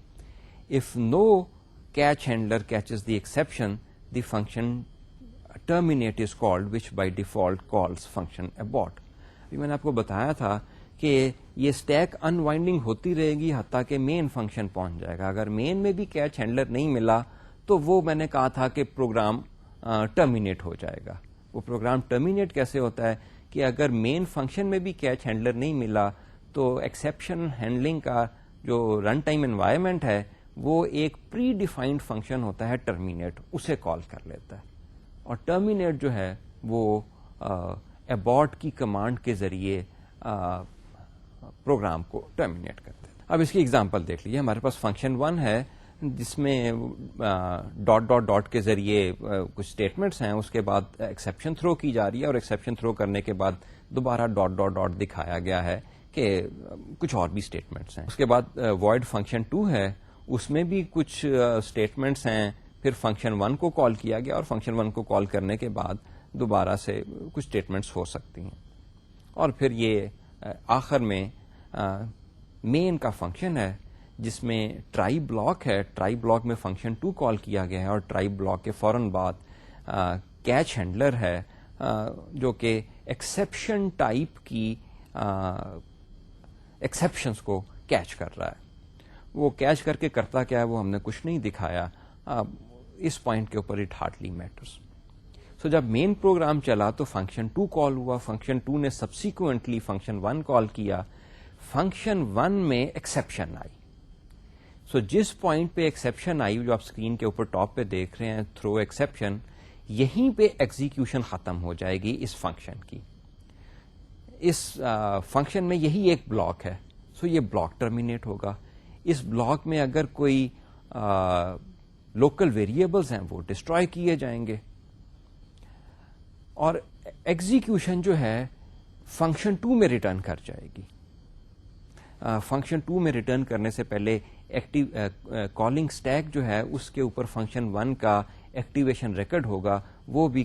S1: If no catch handler catches the exception the function terminate is called which by default calls function abort. ابھی میں نے آپ کو بتایا تھا کہ یہ اسٹیک انوائنڈنگ ہوتی رہے گی حتیٰ کہ مین فنکشن پہنچ جائے گا. اگر مین میں بھی کیچ ہینڈلر نہیں ملا تو وہ میں نے کہا تھا کہ پروگرام ٹرمینیٹ ہو جائے گا. وہ پروگرام ٹرمینیٹ کیسے ہوتا ہے کہ اگر مین فنکشن میں بھی کیچ ہینڈلر نہیں ملا تو ایکسیپشن ہینڈلنگ کا جو رن ٹائم انوائرمنٹ ہے وہ ایک پری ڈیفائنڈ فنکشن ہوتا ہے ٹرمینیٹ, اسے کال کر لیتا ہے اور ٹرمینیٹ جو ہے وہ ابورٹ کی کمانڈ کے ذریعے پروگرام کو ٹرمینیٹ کرتا ہے. اب اس کی ایگزامپل دیکھ لیجیے. ہمارے پاس فنکشن 1 ہے جس میں ڈاٹ ڈاٹ ڈاٹ کے ذریعے کچھ اسٹیٹمنٹس ہیں, اس کے بعد ایکسیپشن تھرو کی جا رہی ہے اور ایکسیپشن تھرو کرنے کے بعد دوبارہ ڈاٹ ڈاٹ ڈاٹ دکھایا گیا ہے کہ کچھ اور بھی اسٹیٹمنٹس ہیں. اس کے بعد وائڈ فنکشن 2 ہے, اس میں بھی کچھ اسٹیٹمنٹس ہیں. پھر فنکشن 1 کو کال کیا گیا اور فنکشن 1 کو کال کرنے کے بعد دوبارہ سے کچھ اسٹیٹمنٹس ہو سکتی ہیں. اور پھر یہ آخر میں مین کا فنکشن ہے جس میں ٹرائی بلاک ہے. ٹرائی بلاک میں فنکشن 2 کال کیا گیا ہے اور ٹرائی بلاک کے فوراً بعد کیچ ہینڈلر ہے جو کہ ایکسیپشن ٹائپ کی ایکسیپشنس کو کیچ کر رہا ہے. وہ کیچ کر کے کرتا کیا ہے وہ ہم نے کچھ نہیں دکھایا. اس پوائنٹ کے اوپر اٹ ہارڈلی میٹرس. سو جب مین پروگرام چلا تو فنکشن 2 کال ہوا. فنکشن 2 نے سبسیکوینٹلی فنکشن 1 کال کیا. فنکشن 1 میں ایکسیپشن آئی. سو جس پوائنٹ پہ ایکسیپشن آئی جو آپ اسکرین کے اوپر ٹاپ پہ دیکھ رہے ہیں تھرو ایکسیپشن, یہیں پہ ایگزیکیوشن ختم ہو جائے گی اس فنکشن کی. اس فنکشن میں یہی ایک بلاک ہے. سو یہ بلاک ٹرمینیٹ ہوگا. اس بلاک میں اگر کوئی لوکل ویریبلس ہیں وہ ڈسٹروائے کیے جائیں گے اور ایگزیکیوشن جو ہے فنکشن 2 میں ریٹرن کر جائے گی. فنکشن 2 میں ریٹرن کرنے سے پہلے کالنگ اسٹیک جو ہے اس کے اوپر فنکشن 1 کا ایکٹیویشن ریکارڈ ہوگا, وہ بھی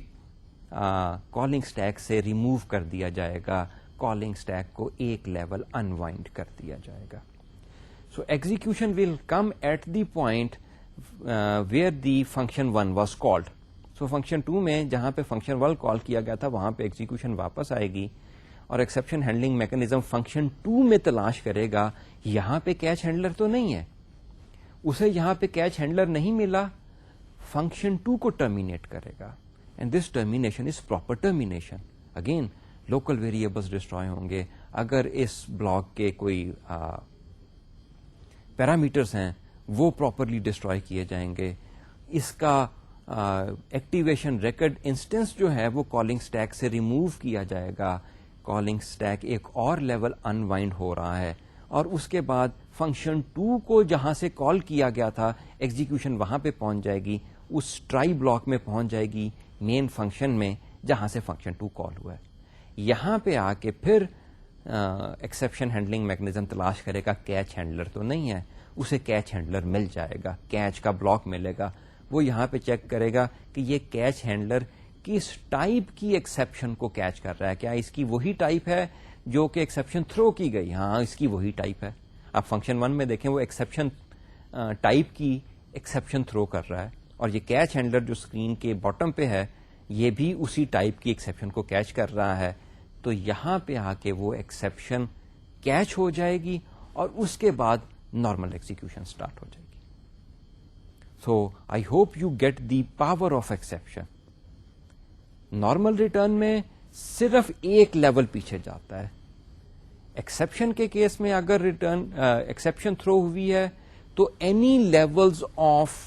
S1: کالنگ اسٹیک سے ریموو کر دیا جائے گا. کالنگ اسٹیک کو ایک لیول انوائنڈ کر دیا جائے گا. So execution will come at the point where the function 1 was called. So function 2 میں جہاں پہ فنکشن 1 کال کیا گیا تھا وہاں پہ ایگزیکیوشن واپس آئے گی اور ایکسیپشن ہینڈلنگ میکانزم فنکشن 2 میں تلاش کرے گا یہاں پہ کیچ ہینڈلر تو نہیں ہے, اسے یہاں پہ کیچ ہینڈلر نہیں ملا, فنکشن 2 کو ٹرمینیٹ کرے گا. And this termination is proper termination. Again local variables destroy ہوں گے. اگر اس بلاک کے کوئی پیرامیٹرس ہیں وہ پراپرلی ڈسٹروائے کیے جائیں گے. اس کا ایکٹیویشن ریکڈ انسٹنس جو ہے وہ کالنگ اسٹیک سے ریموو کیا جائے گا. کالنگ اسٹیک ایک اور لیول انوائنڈ ہو رہا ہے, اور اس کے بعد فنکشن 2 کو جہاں سے کال کیا گیا تھا ایگزیکیوشن وہاں پہ پہنچ جائے گی, اس ٹرائی بلاک میں پہنچ جائے گی مین فنکشن میں جہاں سے فنکشن 2 کال ہوا ہے. یہاں پہ آ کے پھر ایکسیپشن ہینڈلنگ میکنزم تلاش کرے گا, کیچ ہینڈلر تو نہیں ہے, اسے کیچ ہینڈلر مل جائے گا, کیچ کا بلاک ملے گا. وہ یہاں پہ چیک کرے گا کہ یہ کیچ ہینڈلر کس ٹائپ کی ایکسیپشن کو کیچ کر رہا ہے, کیا اس کی وہی ٹائپ ہے جو کہ ایکسیپشن تھرو کی گئی. ہاں, اس کی وہی ٹائپ ہے. آپ فنکشن 1 میں دیکھیں وہ ایکسیپشن ٹائپ کی ایکسیپشن تھرو کر رہا ہے, اور یہ کیچ ہینڈلر جو اسکرین کے باٹم پہ ہے یہ بھی اسی ٹائپ کی ایکسیپشن کو کیچ کر رہا ہے. تو یہاں پہ آ کے وہ ایکسیپشن کیچ ہو جائے گی, اور اس کے بعد نارمل ایگزیکیوشن اسٹارٹ ہو جائے گی. So I hope you get the power of exception. Normal return میں صرف ایک لیول پیچھے جاتا ہے. ایکسیپشن کے کیس میں اگر ریٹرن ایکسیپشن تھرو ہوئی ہے تو any levels of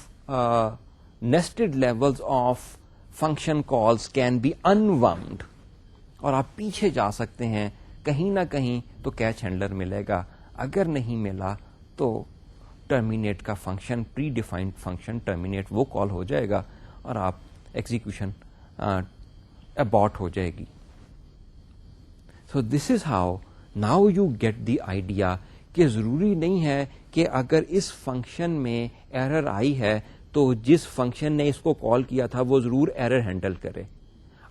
S1: nested levels of function calls can be unwound, اور آپ پیچھے جا سکتے ہیں کہیں نہ کہیں تو کیچ ہینڈلر ملے گا. اگر نہیں ملا تو ٹرمینیٹ کا function, pre defined function terminate وہ کال ہو جائے گا, اور آپ ایگزیکیوشن ابارٹ ہو جائے گی. So this is how now you get the idea کہ ضروری نہیں ہے کہ اگر اس فنکشن میں ایرر آئی ہے تو جس فنکشن نے اس کو کال کیا تھا وہ ضرور ایرر ہینڈل کرے.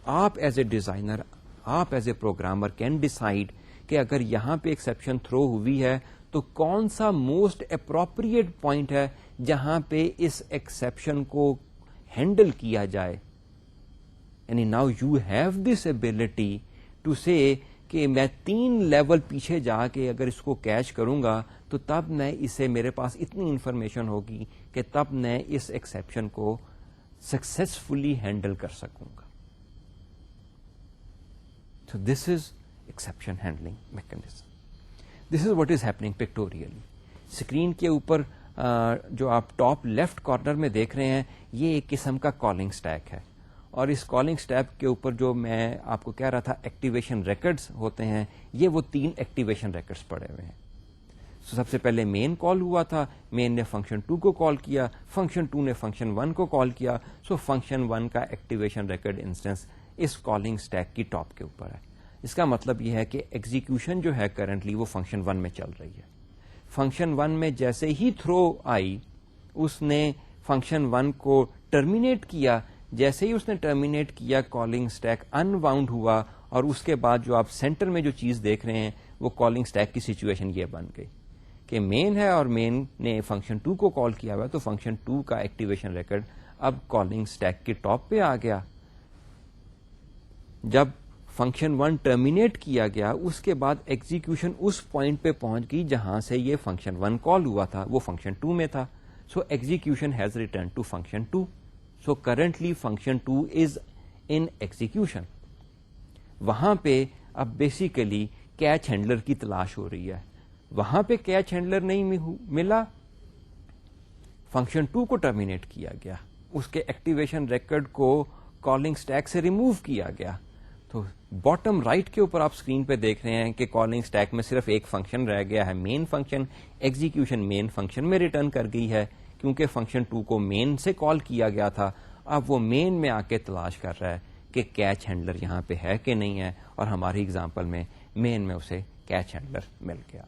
S1: آپ ایز اے ڈیزائنر, آپ as a programmer can decide کہ اگر یہاں پہ ایکسیپشن تھرو ہوئی ہے تو کون سا موسٹ اپروپریٹ پوائنٹ ہے جہاں پہ اس ایکسیپشن کو ہینڈل کیا جائے. یعنی now you have this ability to say کہ میں 3 لیول پیچھے جا کے اگر اس کو کیچ کروں گا تو تب میں اسے, میرے پاس اتنی انفارمیشن ہوگی کہ تب میں اس ایکسیپشن کو سکسیسفلی ہینڈل کر سکوں گا. So this is exception handling mechanism. This is what is happening pictorially. Screen کے اوپر جو آپ ٹاپ لیفٹ کارنر میں دیکھ رہے ہیں یہ ایک قسم کا کالنگ اسٹیک ہے, اور اس کالنگ اسٹیک کے اوپر جو میں آپ کو کہہ رہا تھا ایکٹیویشن ریکڈز ہوتے ہیں, یہ وہ 3 ایکٹیویشن ریکڈز پڑے ہوئے ہیں. سب سے پہلے مین کال ہوا تھا, مین نے فنکشن 2 کو کال کیا, فنکشن 2 نے فنکشن 1 کو کال کیا. سو فنکشن 1 کا ایکٹیویشن ریکڈ انسٹنس اس کالنگ اسٹیک کی ٹاپ کے اوپر ہے. اس کا مطلب یہ ہے کہ ایگزیکیوشن جو ہے کرنٹلی وہ فنکشن 1 میں چل رہی ہے. فنکشن 1 میں جیسے ہی تھرو آئی اس نے فنکشن 1 کو ٹرمینیٹ کیا. جیسے ہی اس نے ٹرمینیٹ کیا کالنگ اسٹیک انواؤنڈ ہوا, اور اس کے بعد جو آپ سینٹر میں جو چیز دیکھ رہے ہیں وہ کالنگ اسٹیک کی سچویشن یہ بن گئی کہ مین ہے اور مین نے فنکشن 2 کو کال کیا ہوا, تو فنکشن 2 کا ایکٹیویشن ریکڈ اب کالنگ اسٹیک کے ٹاپ پہ آ گیا. جب فنکشن 1 ٹرمینیٹ کیا گیا اس کے بعد ایگزیکیوشن اس پوائنٹ پہ پہنچ گئی جہاں سے یہ فنکشن 1 کال ہوا تھا, وہ فنکشن 2 میں تھا. So execution has return to function 2. So currently function 2 is in execution. وہاں پہ اب بیسیکلی کیچ ہینڈلر کی تلاش ہو رہی ہے. وہاں پہ کیچ ہینڈلر نہیں ملا, فنکشن 2 کو ٹرمینیٹ کیا گیا, اس کے ایکٹیویشن ریکڈ کو کالنگ اسٹیک سے ریموو کیا گیا. تو باٹم رائٹ کے اوپر آپ اسکرین پہ دیکھ رہے ہیں کہ کالنگ اسٹیک میں صرف ایک فنکشن رہ گیا ہے, main function. Execution main function میں ریٹرن کر گئی ہے کیونکہ فنکشن 2 کو مین سے کال کیا گیا تھا. اب وہ مین میں آ کے تلاش کر رہا ہے کہ کیچ ہینڈلر یہاں پہ ہے کہ نہیں ہے, اور ہماری اگزامپل میں مین میں اسے کیچ ہینڈلر مل گیا.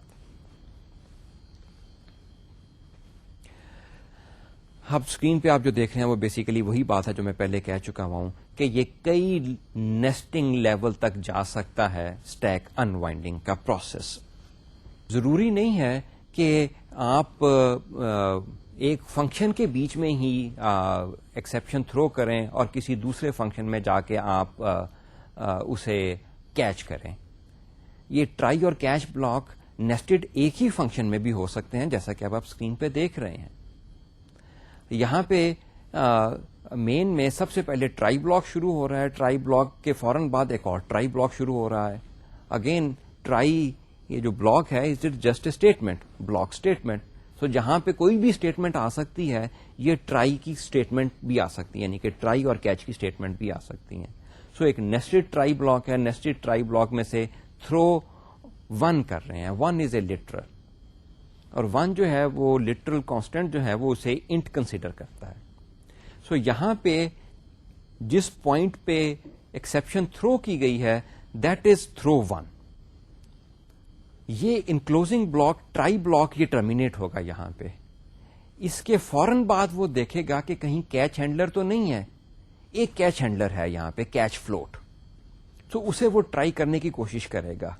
S1: اب اسکرین پہ آپ جو دیکھ رہے ہیں وہ بیسیکلی وہی بات ہے جو میں پہلے کہہ چکا ہوں کہ یہ کئی نیسٹنگ لیول تک جا سکتا ہے اسٹیک انوائنڈنگ کا پروسیس. ضروری نہیں ہے کہ آپ ایک فنکشن کے بیچ میں ہی ایکسیپشن تھرو کریں اور کسی دوسرے فنکشن میں جا کے آپ اسے کیچ کریں. یہ ٹرائی اور کیچ بلاک نیسٹڈ ایک ہی فنکشن میں بھی ہو سکتے ہیں جیسا کہ اب آپ اسکرین پہ دیکھ رہے ہیں. یہاں پہ مین میں سب سے پہلے ٹرائی بلاک شروع ہو رہا ہے, ٹرائی بلاک کے فوراً بعد ایک اور ٹرائی بلاک شروع ہو رہا ہے. اگین ٹرائی یہ جو بلاک ہے is it just a statement, block statement. So جہاں پہ کوئی بھی اسٹیٹمنٹ آ سکتی ہے, یہ ٹرائی کی اسٹیٹمنٹ بھی آ سکتی ہے, یعنی کہ ٹرائی اور کیچ کی اسٹیٹمنٹ بھی آ سکتی ہیں. سو ایک نیسٹڈ ٹرائی بلاک ہے, نیسٹڈ ٹرائی بلاک میں سے تھرو 1 کر رہے ہیں, 1 از اے لٹرل, اور 1 جو ہے وہ لٹرل کانسٹنٹ جو ہے وہ اسے انٹ کنسیڈر کرتا ہے. سو یہاں پہ جس پوائنٹ پہ ایکسیپشن تھرو کی گئی ہے دیٹ از تھرو 1. یہ انکلوزنگ بلاک ٹرائی بلاک یہ ٹرمینیٹ ہوگا یہاں پہ. اس کے فوراً بعد وہ دیکھے گا کہ کہیں کیچ ہینڈلر تو نہیں ہے. ایک کیچ ہینڈلر ہے یہاں پہ, کیچ فلوٹ. تو اسے وہ ٹرائی کرنے کی کوشش کرے گا.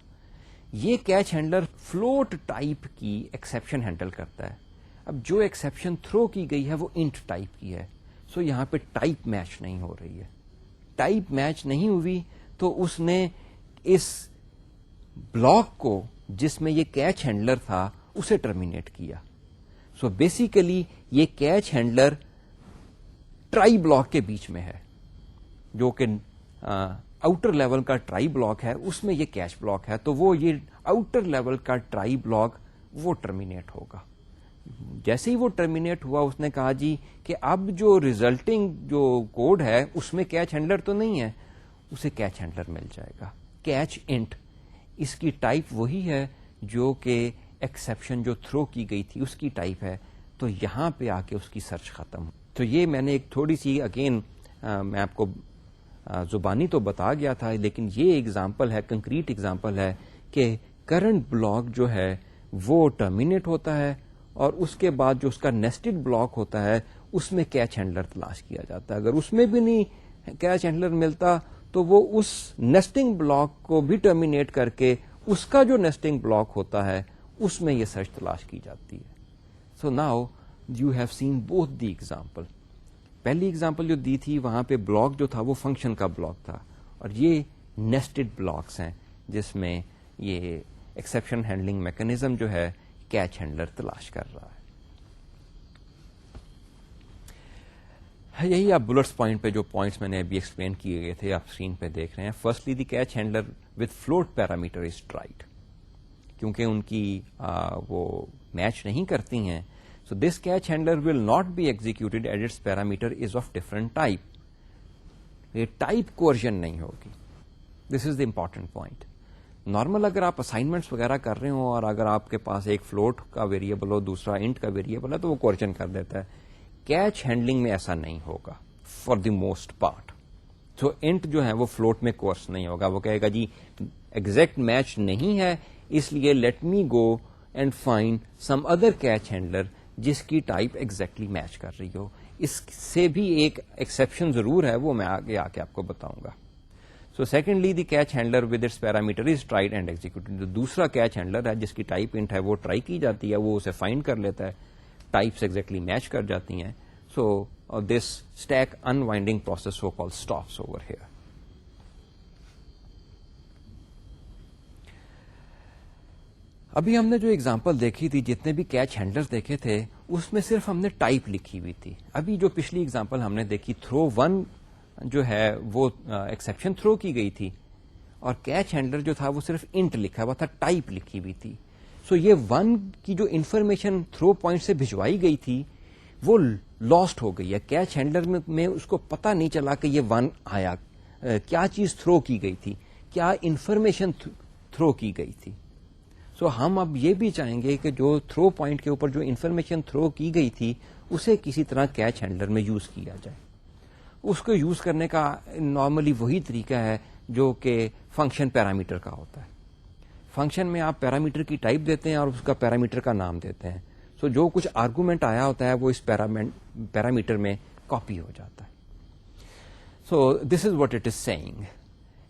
S1: یہ کیچ ہینڈلر فلوٹ ٹائپ کی ایکسیپشن ہینڈل کرتا ہے. اب جو ایکسیپشن تھرو کی گئی ہے وہ انٹ ٹائپ کی ہے. سو یہاں پہ ٹائپ میچ نہیں ہو رہی ہے. ٹائپ میچ نہیں ہوئی تو اس نے اس بلاک کو جس میں یہ کیچ ہینڈلر تھا اسے ٹرمینیٹ کیا. سو بیسیکلی یہ کیچ ہینڈلر ٹرائی بلاک کے بیچ میں ہے, جو کہ آؤٹر لیول کا ٹرائی بلاک ہے, اس میں یہ کیچ بلاک ہے. تو وہ یہ آؤٹر لیول کا ٹرائی بلاک وہ ٹرمینیٹ ہوگا. جیسے ہی وہ ٹرمینیٹ ہوا اس نے کہا جی کہ اب جو ریزلٹنگ جو کوڈ ہے اس میں کیچ ہینڈلر تو نہیں ہے, اسے کیچ ہینڈلر مل جائے گا, کیچ انٹ. اس کی ٹائپ وہی ہے جو کہ ایکسیپشن جو تھرو کی گئی تھی اس کی ٹائپ ہے. تو یہاں پہ آ کے اس کی سرچ ختم. تو یہ میں نے ایک تھوڑی سی اگین میں آپ کو زبانی تو بتا گیا تھا, لیکن یہ ایگزامپل ہے, کنکریٹ ایگزامپل ہے کہ کرنٹ بلاک جو ہے وہ ٹرمینیٹ ہوتا ہے اور اس کے بعد جو اس کا نیسٹڈ بلاک ہوتا ہے اس میں کیچ ہینڈلر تلاش کیا جاتا ہے. اگر اس میں بھی نہیں کیچ ہینڈلر ملتا تو وہ اس نیسٹنگ بلاک کو بھی ٹرمینیٹ کر کے اس کا جو نیسٹنگ بلاک ہوتا ہے اس میں یہ سرچ تلاش کی جاتی ہے. So now you have seen both the example. پہلی ایگزامپل جو دی تھی وہاں پہ بلاک جو تھا وہ فنکشن کا بلاک تھا, اور یہ نیسٹڈ بلاکس ہیں جس میں یہ ایکسیپشن ہینڈلنگ میکانزم جو ہے کیچ ہینڈلر تلاش کر رہا ہے. یہی آپ بلٹس پوائنٹ پہ جو پوائنٹس میں نے ابھی ایکسپلین کیے گئے تھے آپ اسکرین پہ دیکھ رہے ہیں. Firstly the catch handler with float parameter is tried, کیونکہ ان کی وہ میچ نہیں کرتی ہیں. So this catch handler will not be executed at its parameter is of different type. یہ ٹائپ کوورژن نہیں ہوگی. This is the important point. Normal اگر آپ اسائنمنٹس وغیرہ کر رہے ہوں اور اگر آپ کے پاس ایک فلوٹ کا ویریبل ہو دوسرا انٹ کا ویریبل ہے تو وہ کوورژن کر دیتا ہے. کیچ ہینڈلنگ میں ایسا نہیں ہوگا فار دی موسٹ پارٹ. تو انٹ جو ہے وہ فلوٹ میں کورس نہیں ہوگا. وہ کہے گا جی ایگزیکٹ میچ نہیں ہے, اس لیے let me go and find some other catch handler جس کی ٹائپ ایگزیکٹلی میچ کر رہی ہو. اس سے بھی ایک ایکسیپشن ضرور ہے, وہ میں آگے آ کے آپ کو بتاؤں گا. So secondly the catch handler with its parameter is tried and executed. جو دوسرا کیچ ہینڈلر ہے جس کی ٹائپ انٹ ہے وہ ٹرائی کی جاتی ہے, وہ اسے فائنڈ کر لیتا ہے, ٹائپس ایگزیکٹلی میچ کر جاتی ہیں. سو دس اسٹیک انوائنڈنگ پروسیس وہ کال اسٹاپس اوور ہیئر. ابھی ہم نے جو ایگزامپل دیکھی تھی, جتنے بھی کیچ ہینڈلر دیکھے تھے اس میں صرف ہم نے ٹائپ لکھی ہوئی تھی. ابھی جو پچھلی ایگزامپل ہم نے دیکھی تھرو 1 جو ہے وہ ایکسیپشن تھرو کی گئی تھی, اور کیچ ہینڈلر جو تھا وہ صرف انٹ لکھا ہوا تھا, ٹائپ لکھی ہوئی تھی. سو یہ 1 کی جو انفارمیشن تھرو پوائنٹ سے بھجوائی گئی تھی وہ لاسٹ ہو گئی ہے. کیچ ہینڈلر میں اس کو پتا نہیں چلا کہ یہ 1 آیا, کیا چیز تھرو کی گئی تھی, کیا انفارمیشن تھرو کی گئی تھی. سو ہم اب یہ بھی چاہیں گے کہ جو تھرو پوائنٹ کے اوپر جو انفارمیشن تھرو کی گئی تھی اسے کسی طرح کیچ ہینڈلر میں یوز کیا جائے. اس کو یوز کرنے کا نارملی وہی طریقہ ہے جو کہ فنکشن پیرامیٹر کا ہوتا ہے. فنکشن میں آپ پیرامیٹر کی ٹائپ دیتے ہیں اور اس کا پیرامیٹر کا نام دیتے ہیں. سو جو کچھ آرگومنٹ آیا ہوتا ہے وہ اس پیرامیٹر میں کاپی ہو جاتا ہے. So this is what it is seeing.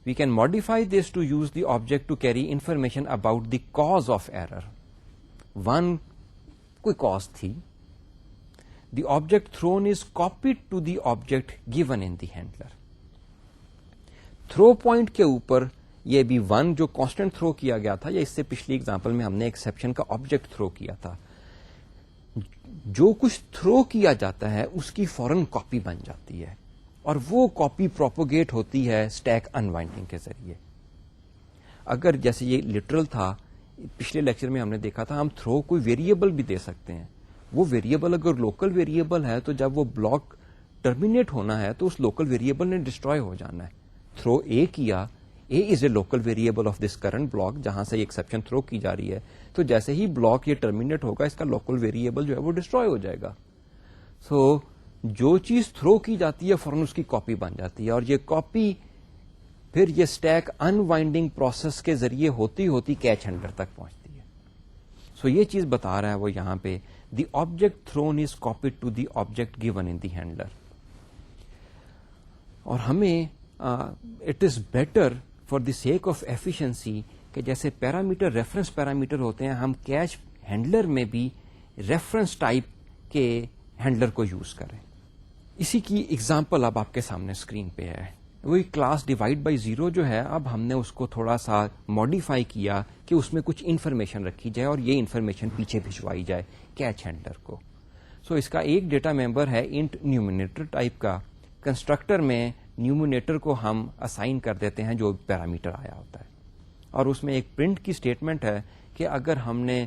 S1: We can modify this to use the object to carry information about the cause of error. 1 کوئی cause تھی. The object thrown is copied to the object given in the handler. Throw point کے اوپر یہ بھی 1 جو constant throw کیا گیا تھا, یا اس سے پچھلی ایگزامپل میں ہم نے exception کا object throw کیا تھا, جو کچھ throw کیا جاتا ہے اس کی فوراً کاپی بن جاتی ہے, اور وہ کاپی پروپوگیٹ ہوتی ہے اسٹیک انوائنڈنگ کے ذریعے. اگر جیسے یہ لٹرل تھا, پچھلے لیکچر میں ہم نے دیکھا تھا ہم تھرو کوئی ویریبل بھی دے سکتے ہیں, وہ ویریبل اگر لوکل ویریبل ہے تو جب وہ بلاک ٹرمینیٹ ہونا ہے تو اس لوکل ویریبل نے ڈسٹروائے ہو جانا ہے. تھرو اے کیا, a is a local variable of this current block جہاں سے یہ ایکسیپشن تھرو کی جا رہی ہے, تو جیسے ہی بلاک یہ ٹرمینیٹ ہوگا اس کا لوکل ویریبل جو ہے وہ ڈسٹروائے ہو جائے گا. سو جو چیز تھرو کی جاتی ہے فوراً اس کی کاپی بن جاتی ہے, اور یہ کاپی پھر یہ اسٹیک انوائنڈنگ پروسیس کے ذریعے ہوتی ہوتی کیچ ہینڈلر تک پہنچتی ہے. سو یہ چیز بتا رہا ہے وہ یہاں پہ, the object thrown is copied to the object given in the handler. اور ہمیں it is better for the sake of efficiency کہ جیسے پیرامیٹر ریفرنس پیرامیٹر ہوتے ہیں, ہم کیچ ہینڈلر میں بھی ریفرنس ٹائپ کے ہینڈلر کو یوز کریں. اسی کی ایگزامپل اب آپ کے سامنے اسکرین پہ ہے. وہی کلاس ڈیوائڈ بائی زیرو جو ہے, اب ہم نے اس کو تھوڑا سا ماڈیفائی کیا کہ اس میں کچھ انفارمیشن رکھی جائے اور یہ انفارمیشن پیچھے بھجوائی جائے کیچ ہینڈلر کو. سو اس کا ایک ڈیٹا ممبر ہے انٹ نیومینیٹر ٹائپ کا. کنسٹرکٹر میں نیومینیٹر کو ہم اسائن کر دیتے ہیں جو پیرامیٹر آیا ہوتا ہے, اور اس میں ایک پرنٹ کی اسٹیٹمنٹ ہے کہ اگر ہم نے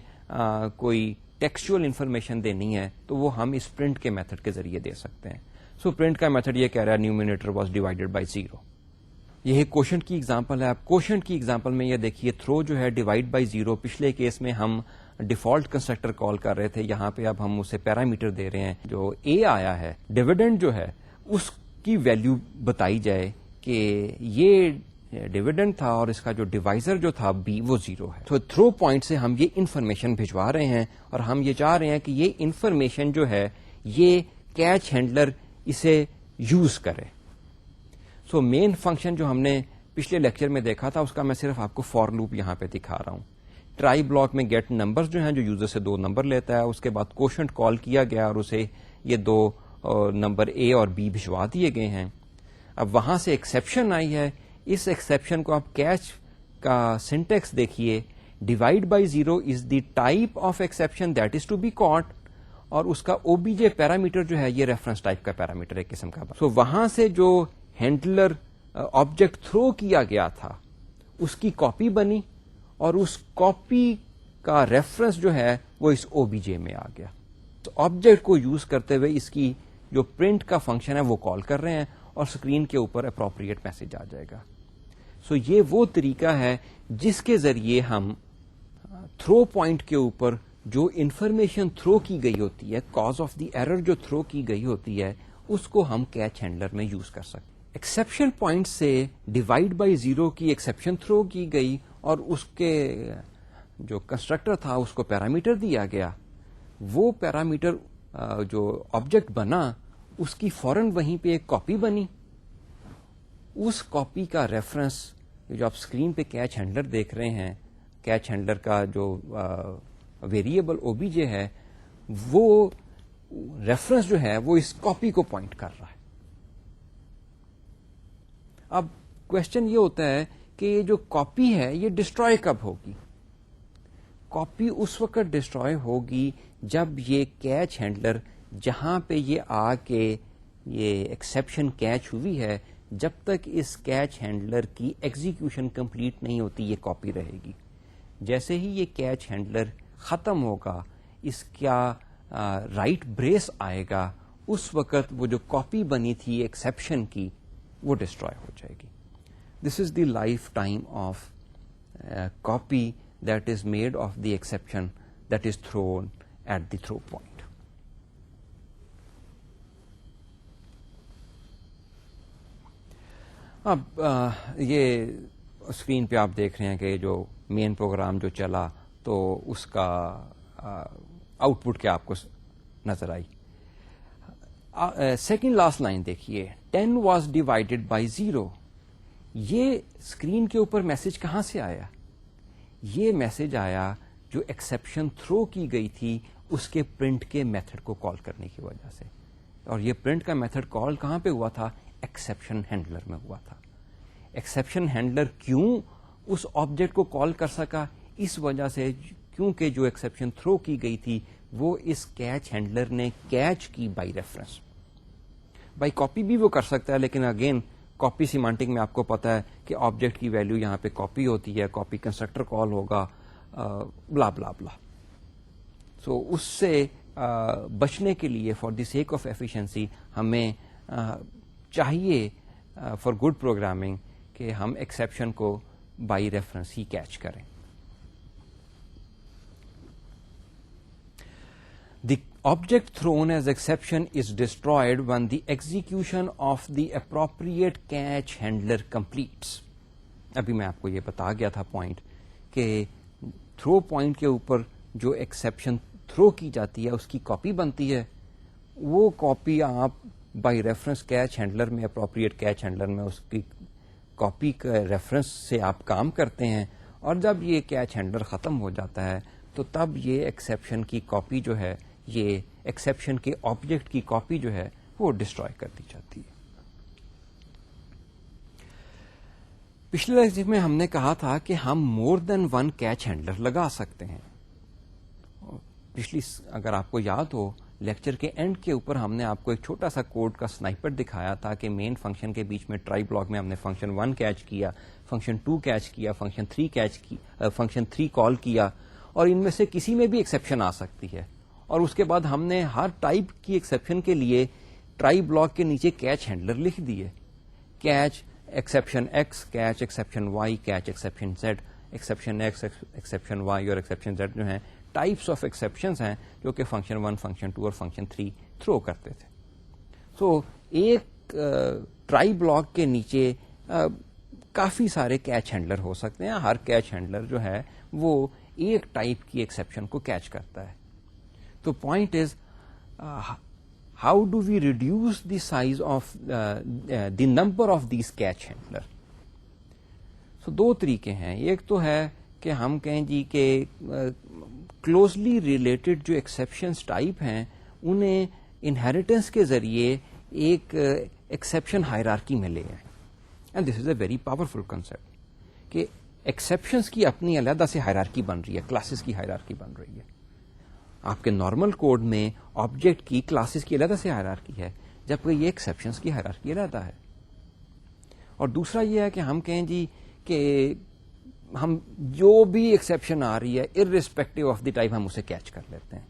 S1: کوئی ٹیکسچوئل انفارمیشن دینی ہے تو وہ ہم اس پرنٹ کے میتھڈ کے ذریعے دے سکتے ہیں. سو پرنٹ کا میتھڈ یہ کہہ رہا ہے numerator was divided by zero. یہ کوشنٹ کی ایگزامپل ہے. آپ کوشنٹ کی ایگزامپل میں یہ دیکھیے تھرو جو ہے ڈیوائڈ بائی زیرو, پچھلے کیس میں ہم ڈیفالٹ کنسٹرکٹر کال کر رہے تھے, یہاں پہ اب ہم اسے پیرامیٹر دے رہے ہیں. جو اے آیا ہے ڈیویڈنڈ جو ہے اس کی ویلیو بتائی جائے کہ یہ ڈیویڈنڈ تھا اور اس کا جو ڈیوائزر جو تھا بی وہ زیرو ہے. تو تھرو پوائنٹ سے ہم یہ انفارمیشن بھجوا رہے ہیں اور ہم یہ چاہ رہے ہیں کہ یہ انفارمیشن جو ہے یہ کیچ ہینڈلر اسے یوز کرے. سو مین فنکشن جو ہم نے پچھلے لیکچر میں دیکھا تھا اس کا میں صرف آپ کو فور لوپ یہاں پہ دکھا رہا ہوں. ٹرائی بلاک میں گیٹ نمبر جو ہیں جو یوزر سے 2 نمبر لیتا ہے, اس کے بعد کوشنٹ کال کیا گیا اور اسے یہ 2 نمبر اے اور بی بھجوا دیے گئے ہیں. اب وہاں سے ایکسیپشن آئی ہے, اس ایکسیپشن کو آپ کیچ کا سینٹیکس دیکھیے, divide by zero is the type of exception that is to be caught, اور اس کا او بی جے پیرامیٹر جو ہے یہ ریفرنس ٹائپ کا پیرامیٹر ایک قسم کا. سو وہاں سے جو ہینڈلر آبجیکٹ تھرو کیا گیا تھا اس کی کاپی بنی, اور اس کاپی کا ریفرنس جو ہے وہ اس او بی جے میں آ گیا. تو آبجیکٹ کو یوز کرتے ہوئے اس کی جو پرنٹ کا فنکشن ہے وہ کال کر رہے ہیں اور اسکرین کے اوپر اپروپریٹ میسج آ جائے گا. سو یہ وہ طریقہ ہے جس کے ذریعے ہم تھرو پوائنٹ کے اوپر جو انفارمیشن تھرو کی گئی ہوتی ہے, کاز آف دی ایرر جو تھرو کی گئی ہوتی ہے, اس کو ہم کیچ ہینڈلر میں یوز کر سکتے. ایکسیپشن پوائنٹ سے ڈیوائڈ بائی زیرو کی ایکسیپشن تھرو کی گئی اور اس کے جو کنسٹرکٹر تھا اس کو پیرامیٹر دیا گیا. وہ پیرامیٹر جو آبجیکٹ بنا اس کی فوراً وہیں پہ ایک کاپی بنی. اس کاپی کا ریفرنس جو آپ اسکرین پہ کیچ ہینڈلر دیکھ رہے ہیں, کیچ ہینڈلر کا جو ویریبل او بی جے ہے, وہ ریفرنس جو ہے وہ اس کاپی کو پوائنٹ کر رہا ہے. اب کوشچن یہ ہوتا ہے کہ یہ جو کاپی ہے یہ ڈسٹروائے کب ہوگی؟ کاپی اس وقت ڈسٹروائے ہوگی جب یہ کیچ ہینڈلر جہاں پہ یہ آ کے یہ ایکسیپشن کیچ ہوئی ہے, جب تک اس کیچ ہینڈلر کی ایگزیکیوشن کمپلیٹ نہیں ہوتی یہ کاپی رہے گی. جیسے ہی یہ کیچ ہینڈلر ختم ہوگا, اس کا رائٹ بریس آئے گا, اس وقت وہ جو کاپی بنی تھی ایکسیپشن کی وہ ڈسٹروائے ہو جائے گی. This is the life time of copy that is made of the exception that is thrown at the throw point. اب یہ اسکرین پہ آپ دیکھ رہے ہیں کہ جو مین پروگرام جو چلا تو اس کا آؤٹ پٹ کیا آپ کو نظر آئی. سیکنڈ لاسٹ لائن دیکھیے, 10 واز ڈیوائڈیڈ بائی 0. یہ اسکرین کے اوپر میسج کہاں سے آیا؟ یہ میسج آیا جو ایکسیپشن تھرو کی گئی تھی اس کے پرنٹ کے میتھڈ کو کال کرنے کی وجہ سے. اور یہ پرنٹ کا میتھڈ کال کہاں پہ ہوا تھا؟ ایکسیپشن ہینڈلر میں ہوا تھا. ایکسیپشن ہینڈلر کیوں اس آبجیکٹ کو کال کر سکا؟ اس وجہ سے کیونکہ جو ایکسیپشن تھرو کی گئی تھی وہ اس کیچ ہینڈلر نے کیچ کی بائی ریفرنس. بائی کاپی بھی وہ کر سکتا ہے, لیکن اگین کاپی سیمانٹک میں آپ کو پتا ہے کہ آبجیکٹ کی ویلیو یہاں پہ کاپی ہوتی ہے, کاپی کنسٹرکٹر کال ہوگا, بلا بلا بلا. سو اس سے بچنے کے لیے for the sake of efficiency ہمیں چاہیے فار گڈ پروگرامنگ کہ ہم ایکسیپشن کو بائی ریفرنس ہی کیچ کریں. The object thrown as exception is destroyed when the execution of the appropriate catch handler completes. ابھی میں آپ کو یہ بتا گیا تھا پوائنٹ کہ تھرو پوائنٹ کے اوپر جو ایکسیپشن تھرو کی جاتی ہے اس کی کاپی بنتی ہے. وہ کاپی آپ بائی ریفرنس کیچ ہینڈلر میں, اپروپریٹ کیچ ہینڈلر میں اس کی کاپی کے ریفرنس سے آپ کام کرتے ہیں, اور جب یہ کیچ ہینڈلر ختم ہو جاتا ہے تو تب یہ ایکسیپشن کی کاپی جو ہے, یہ ایکسیپشن کے آبجیکٹ کی کاپی جو ہے وہ ڈسٹروائے کر دی جاتی ہے. پچھلے لیکچر میں ہم نے کہا تھا کہ ہم مور دین ون کیچ ہینڈلر لگا سکتے ہیں. پچھلی اگر آپ کو یاد ہو لیکچر کے اینڈ کے اوپر ہم نے آپ کو ایک چھوٹا سا کوڈ کا سنائپر دکھایا تھا کہ مین فنکشن کے بیچ میں ٹرائی بلاک میں ہم نے فنکشن 1 کیچ کیا, فنکشن 2 کیچ کیا, فنکشن 3 کیچ کی, فنکشن 3 کال کیا, اور ان میں سے کسی میں بھی ایکسیپشن آ سکتی ہے. اور اس کے بعد ہم نے ہر ٹائپ کی ایکسیپشن کے لیے ٹرائی بلاک کے نیچے کیچ ہینڈلر لکھ دیے. Catch exception X, catch exception Y, catch exception Z. Exception X, exception Y اور ایکسیپشن زیڈ جو ہیں ٹائپس آف ایکسیپشنز ہیں جو کہ فنکشن 1, فنکشن 2 اور فنکشن 3 تھرو کرتے تھے. سو ایک ٹرائی بلاک کے نیچے کافی سارے کیچ ہینڈلر ہو سکتے ہیں. ہر کیچ ہینڈلر جو ہے وہ ایک ٹائپ کی ایکسیپشن کو کیچ کرتا ہے. تو point is how do we reduce the size of the number of these catch handler. So دو طریقے ہیں. ایک تو ہے کہ ہم کہیں جی کہ کلوزلی ریلیٹڈ جو ایکسیپشنز ٹائپ ہیں انہیں انہیریٹنس کے ذریعے ایک ایکسیپشن ہائرارکی میں لے آئیں. And this is a very powerful concept کہ ایکسیپشنز کی اپنی علیحدہ سے ہائرارکی بن رہی ہے, کلاسز کی ہائرارکی بن رہی ہے. آپ کے نارمل کوڈ میں آبجیکٹ کی کلاسز کی علیحدہ سے ہائرارکی ہے, جبکہ یہ ایکسیپشنز کی ہائرارکی علیحدہ ہے. اور دوسرا یہ ہے کہ ہم کہیں جی کہ ہم جو بھی ایکسیپشن آ رہی ہے ارریسپیکٹو آف دی ٹائپ ہم اسے کیچ کر لیتے ہیں.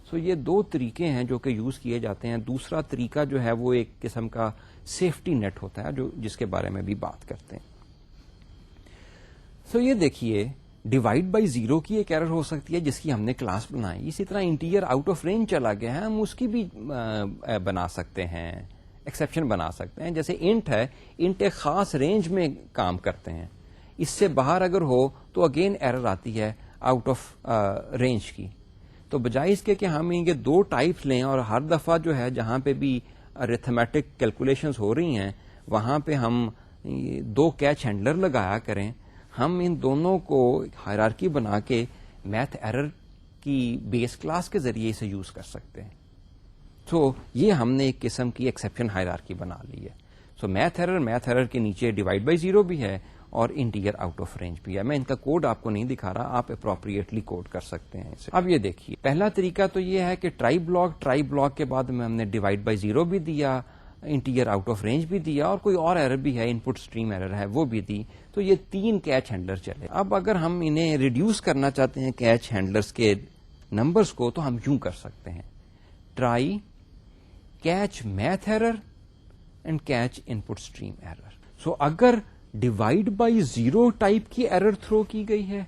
S1: سو یہ دو طریقے ہیں جو کہ یوز کیے جاتے ہیں. دوسرا طریقہ جو ہے وہ ایک قسم کا سیفٹی نیٹ ہوتا ہے جس کے بارے میں بھی بات کرتے ہیں. سو یہ دیکھیے ڈیوائڈ بائی زیرو کی ایک ایرر ہو سکتی ہے جس کی ہم نے کلاس بنائی. اسی طرح انٹیجر آؤٹ آف رینج چلا گیا ہے, ہم اس کی بھی بنا سکتے ہیں, ایکسیپشن بنا سکتے ہیں. جیسے انٹ ہے, انٹ ایک خاص رینج میں کام کرتے ہیں, اس سے باہر اگر ہو تو اگین ایرر آتی ہے آؤٹ آف رینج کی. تو بجائے اس کے کہ ہم یہ دو ٹائپس لیں اور ہر دفعہ جو ہے جہاں پہ بھی ارتھمیٹک کیلکولیشنز ہو رہی ہیں وہاں پہ ہم دو کیچ ہینڈلر لگایا کریں, ہم ان دونوں کو ہائرارکی بنا کے میتھ ایرر کی بیس کلاس کے ذریعے اسے یوز کر سکتے ہیں. سو یہ ہم نے ایک قسم کی ایکسیپشن ہائرارکی بنا لی ہے. سو میتھ ایرر کے نیچے ڈیوائڈ بائی زیرو بھی ہے اور انٹیجر آؤٹ آف رینج بھی ہے. میں ان کا کوڈ آپ کو نہیں دکھا رہا, آپ اپروپریٹلی کوڈ کر سکتے ہیں اسے. اب یہ دیکھیے پہلا طریقہ تو یہ ہے کہ ٹرائی بلاک کے بعد میں ہم نے ڈیوائڈ بائی زیرو بھی دیا, انٹیجر آؤٹ آف رینج بھی دیا, اور کوئی اور ایرر بھی ہے, ان پٹ اسٹریم ایرر ہے وہ بھی دی. تو یہ 3 کیچ ہینڈلر چلے. اب اگر ہم انہیں ریڈیوس کرنا چاہتے ہیں کیچ ہینڈلرز کے نمبرز کو تو ہم یوں کر سکتے ہیں, try catch math error and catch input stream error. So اگر ڈیوائڈ بائی زیرو ٹائپ کی ایرر تھرو کی گئی ہے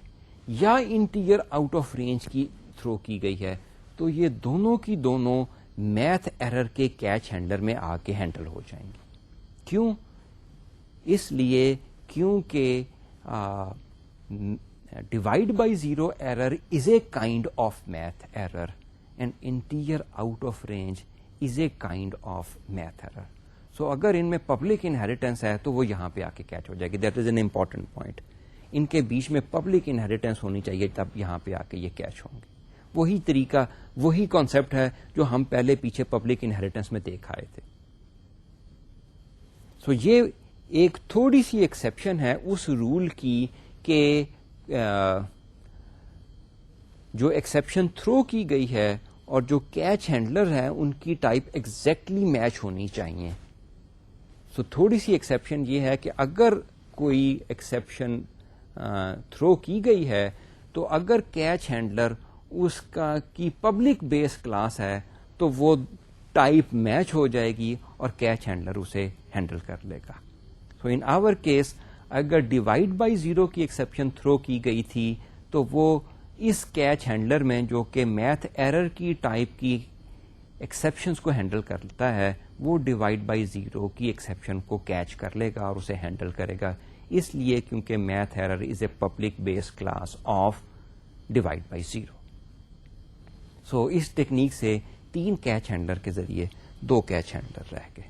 S1: یا انٹیجر آؤٹ آف رینج کی تھرو کی گئی ہے تو یہ دونوں کی دونوں میتھ ایرر کے کیچ ہینڈلر میں آ کے ہینڈل ہو جائیں گی. کیوں؟ اس لیے کیونکہ divide by zero error is a kind of math error and integer out of range is a kind of math error. So اگر ان میں پبلک انہیریٹنس ہے تو وہ یہاں پہ آ کے کیچ ہو جائے گی. That is an important point. ان کے بیچ میں پبلک انہیریٹنس ہونی چاہیے تب یہاں پہ آ کے یہ کیچ ہوں گے. وہی طریقہ, وہی کانسیپٹ ہے جو ہم پہلے پیچھے پبلک انہیریٹنس میں دیکھ آئے تھے. سو یہ ایک تھوڑی سی ایکسیپشن ہے اس رول کی کہ جو ایکسیپشن تھرو کی گئی ہے اور جو کیچ ہینڈلر ہے ان کی ٹائپ ایگزیکٹلی میچ ہونی چاہیے. سو تھوڑی سی ایکسیپشن یہ ہے کہ اگر کوئی ایکسیپشن تھرو کی گئی ہے تو اگر کیچ ہینڈلر اس کا کی پبلک بیس کلاس ہے تو وہ ٹائپ میچ ہو جائے گی اور کیچ ہینڈلر اسے ہینڈل کر لے گا. سو ان آور کیس اگر ڈیوائڈ بائی زیرو کی ایکسیپشن تھرو کی گئی تھی تو وہ اس کیچ ہینڈلر میں جو کہ میتھ ایرر کی ٹائپ کی ایکسیپشنز کو ہینڈل کرتا ہے وہ ڈیوائڈ بائی زیرو کی ایکسیپشن کو کیچ کر لے گا اور اسے ہینڈل کرے گا, اس لیے کیونکہ math error is a public base class of divide by zero. So اس ٹیکنیک سے 3 کیچ ہینڈلر کے ذریعے 2 کیچ ہینڈلر رہ گئے.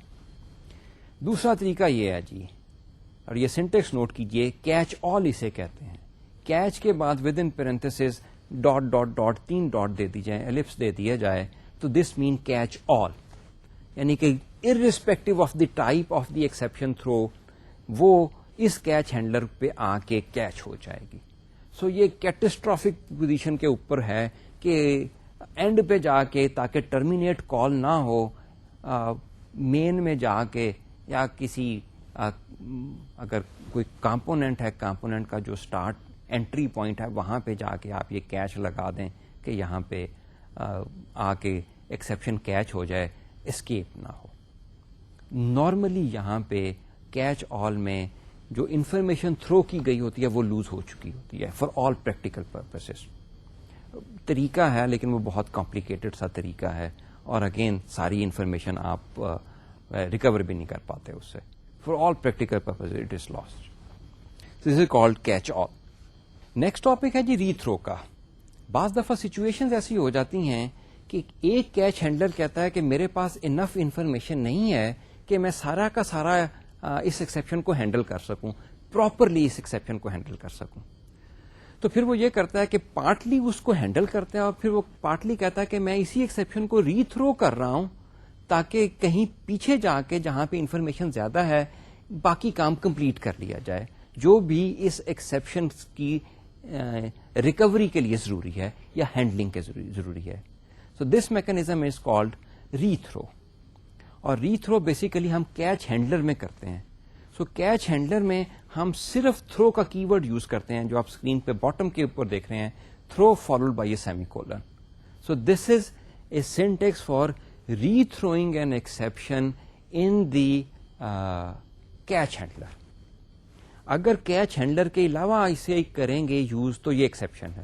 S1: دوسرا طریقہ یہ ہے جی, اور یہ سینٹیکس نوٹ کیجئے, کیچ آل اسے کہتے ہیں. کیچ کے بعد within parentheses dot dot dot 3 dot دے دی جائے, ایلپس دے دیا جائے, تو دس مین کیچ آل, یعنی کہ irrespective of the type of the exception throw وہ اس کیچ ہینڈلر پہ آ کے کیچ ہو جائے گی. سو یہ کیٹسٹرافک پوزیشن کے اوپر ہے کہ اینڈ پہ جا کے تاکہ ٹرمینیٹ کال نہ ہو, مین میں جا کے یا کسی اگر کوئی کمپوننٹ ہے, کمپوننٹ کا جو اسٹارٹ انٹری پوائنٹ ہے وہاں پہ جا کے آپ یہ کیچ لگا دیں کہ یہاں پہ آ کے ایکسیپشن کیچ ہو جائے, اسکیپ نہ ہو. نارملی یہاں پہ کیچ آل میں جو انفارمیشن تھرو کی گئی ہوتی ہے وہ لوز ہو چکی ہوتی ہے فار آل پریکٹیکل پرپسز. طریقہ ہے لیکن وہ بہت کمپلیکیٹڈ سا طریقہ ہے, اور اگین ساری انفارمیشن آپ ریکور بھی نہیں کر پاتے اس سے. For all practical purpose it is last. This is called catch all. Next topic ہے جی ری تھرو کا. بعض دفعہ سچویشنز ایسی ہو جاتی ہیں کہ ایک کیچ ہینڈلر کہتا ہے کہ میرے پاس انف انفارمیشن نہیں ہے کہ میں سارا کا سارا اس ایکسیپشن کو ہینڈل کر سکوں, پراپرلی اس ایکسیپشن کو ہینڈل کر سکوں. تو پھر وہ یہ کرتا ہے کہ پارٹلی اس کو ہینڈل کرتا ہے اور پھر وہ پارٹلی کہتا ہے کہ میں اسی ایکسیپشن کو ری تھرو کر رہا ہوں تاکہ کہیں پیچھے جا کے جہاں پہ انفارمیشن زیادہ ہے باقی کام کمپلیٹ کر لیا جائے جو بھی اس ایکسیپشن کی ریکوری کے لیے ضروری ہے یا ہینڈلنگ کے ضروری ہے. So this mechanism is called rethrow. اور ری تھرو بیسیکلی ہم کیچ ہینڈلر میں کرتے ہیں. سو کیچ ہینڈلر میں ہم صرف تھرو کا کی ورڈ یوز کرتے ہیں جو آپ اسکرین پہ باٹم کے اوپر دیکھ رہے ہیں, throw followed by a semicolon. So this is a syntax for rethrowing an exception in the catch handler. اگر کیچ ہینڈلر کے علاوہ اسے کریں گے یوز تو یہ ایکسیپشن ہے.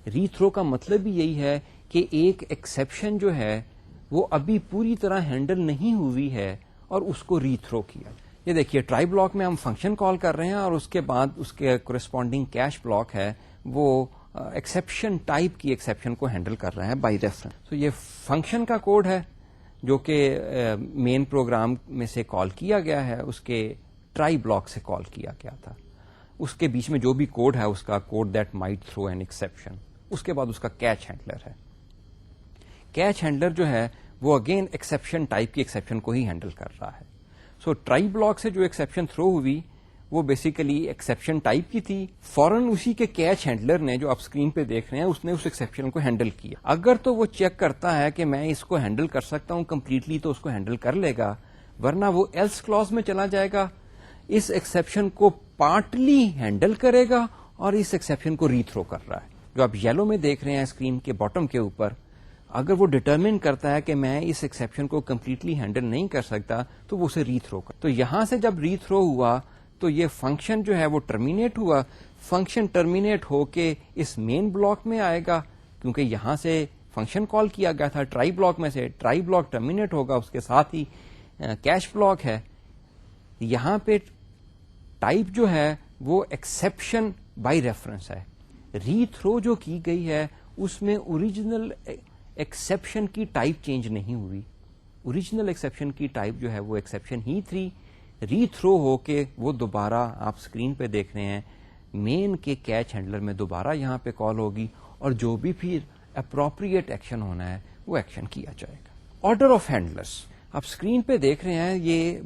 S1: ری تھرو کا مطلب بھی یہی ہے کہ ایک ایکسیپشن جو ہے وہ ابھی پوری طرح ہینڈل نہیں ہوئی ہے اور اس کو ری تھرو کیا. یہ دیکھیے ٹرائی بلاک میں ہم فنکشن کال کر رہے ہیں اور اس کے بعد اس کے کورسپونڈنگ کیش بلاک ہے وہ ایکسیپشن ٹائپ کی ایکسیپشن کو ہینڈل کر رہا ہے بائی ریفرنس. تو یہ فنکشن کا کوڈ ہے جو کہ مین پروگرام میں سے کال کیا گیا ہے, اس کے ٹرائی بلاک سے کال کیا گیا تھا. اس کے بیچ میں جو بھی کوڈ ہے اس کا code that might throw an exception. اس کے بعد اس کا کیچ ہینڈلر ہے. کیچ ہینڈلر جو ہے وہ اگین ایکسیپشن ٹائپ کی ایکسیپشن کو ہی ہینڈل کر رہا ہے. سو ٹرائی بلاک سے جو ایکسیپشن تھرو ہوئی وہ بیسیکلی ایکسیپشن ٹائپ کی تھی. فوراً اسی کے کیچ ہینڈلر نے جو آپ اسکرین پہ دیکھ رہے ہیں اس نے اس ایکسیپشن کو ہینڈل کیا. اگر تو وہ چیک کرتا ہے کہ میں اس کو ہینڈل کر سکتا ہوں کمپلیٹلی تو اس کو ہینڈل کر لے گا, ورنہ وہ ایلس کلاز میں چلا جائے گا, اس ایکسیپشن کو پارٹلی ہینڈل کرے گا اور اس ایکسیپشن کو ری تھرو کر رہا ہے. جو آپ یلو میں دیکھ رہے ہیں اسکرین کے باٹم کے اوپر, اگر وہ ڈٹرمن کرتا ہے کہ میں اس ایکسیپشن کو کمپلیٹلی ہینڈل نہیں کر سکتا تو وہ اسے ری تھرو کر. تو یہاں سے جب ری تھرو ہوا تو یہ فنکشن جو ہے وہ ٹرمینیٹ ہوا. فنکشن ٹرمینیٹ ہو کے اس مین بلاک میں آئے گا کیونکہ یہاں سے فنکشن کال کیا گیا تھا ٹرائی بلاک میں سے. ٹرائی بلاک ٹرمینیٹ ہوگا, اس کے ساتھ ہی کیش بلاک ہے. یہاں پہ ٹائپ جو ہے وہ ایکسیپشن بائی ریفرنس ہے. ری تھرو جو کی گئی ہے اس میں اوریجنل ایکسیپشن کی ٹائپ چینج نہیں ہوئی. اوریجنل ایکسیپشن کی ٹائپ جو ہے وہ ایکسیپشن ہی تھی. ری تھرو ہو کے وہ دوبارہ آپ اسکرین پہ دیکھ رہے ہیں مین کے کیچ ہینڈلر میں دوبارہ یہاں پہ کال ہوگی اور جو بھی پھر اپروپریٹ ایکشن ہونا ہے وہ ایکشن کیا جائے گا. آرڈر آف ہینڈلرس آپ اسکرین پہ دیکھ رہے ہیں, یہ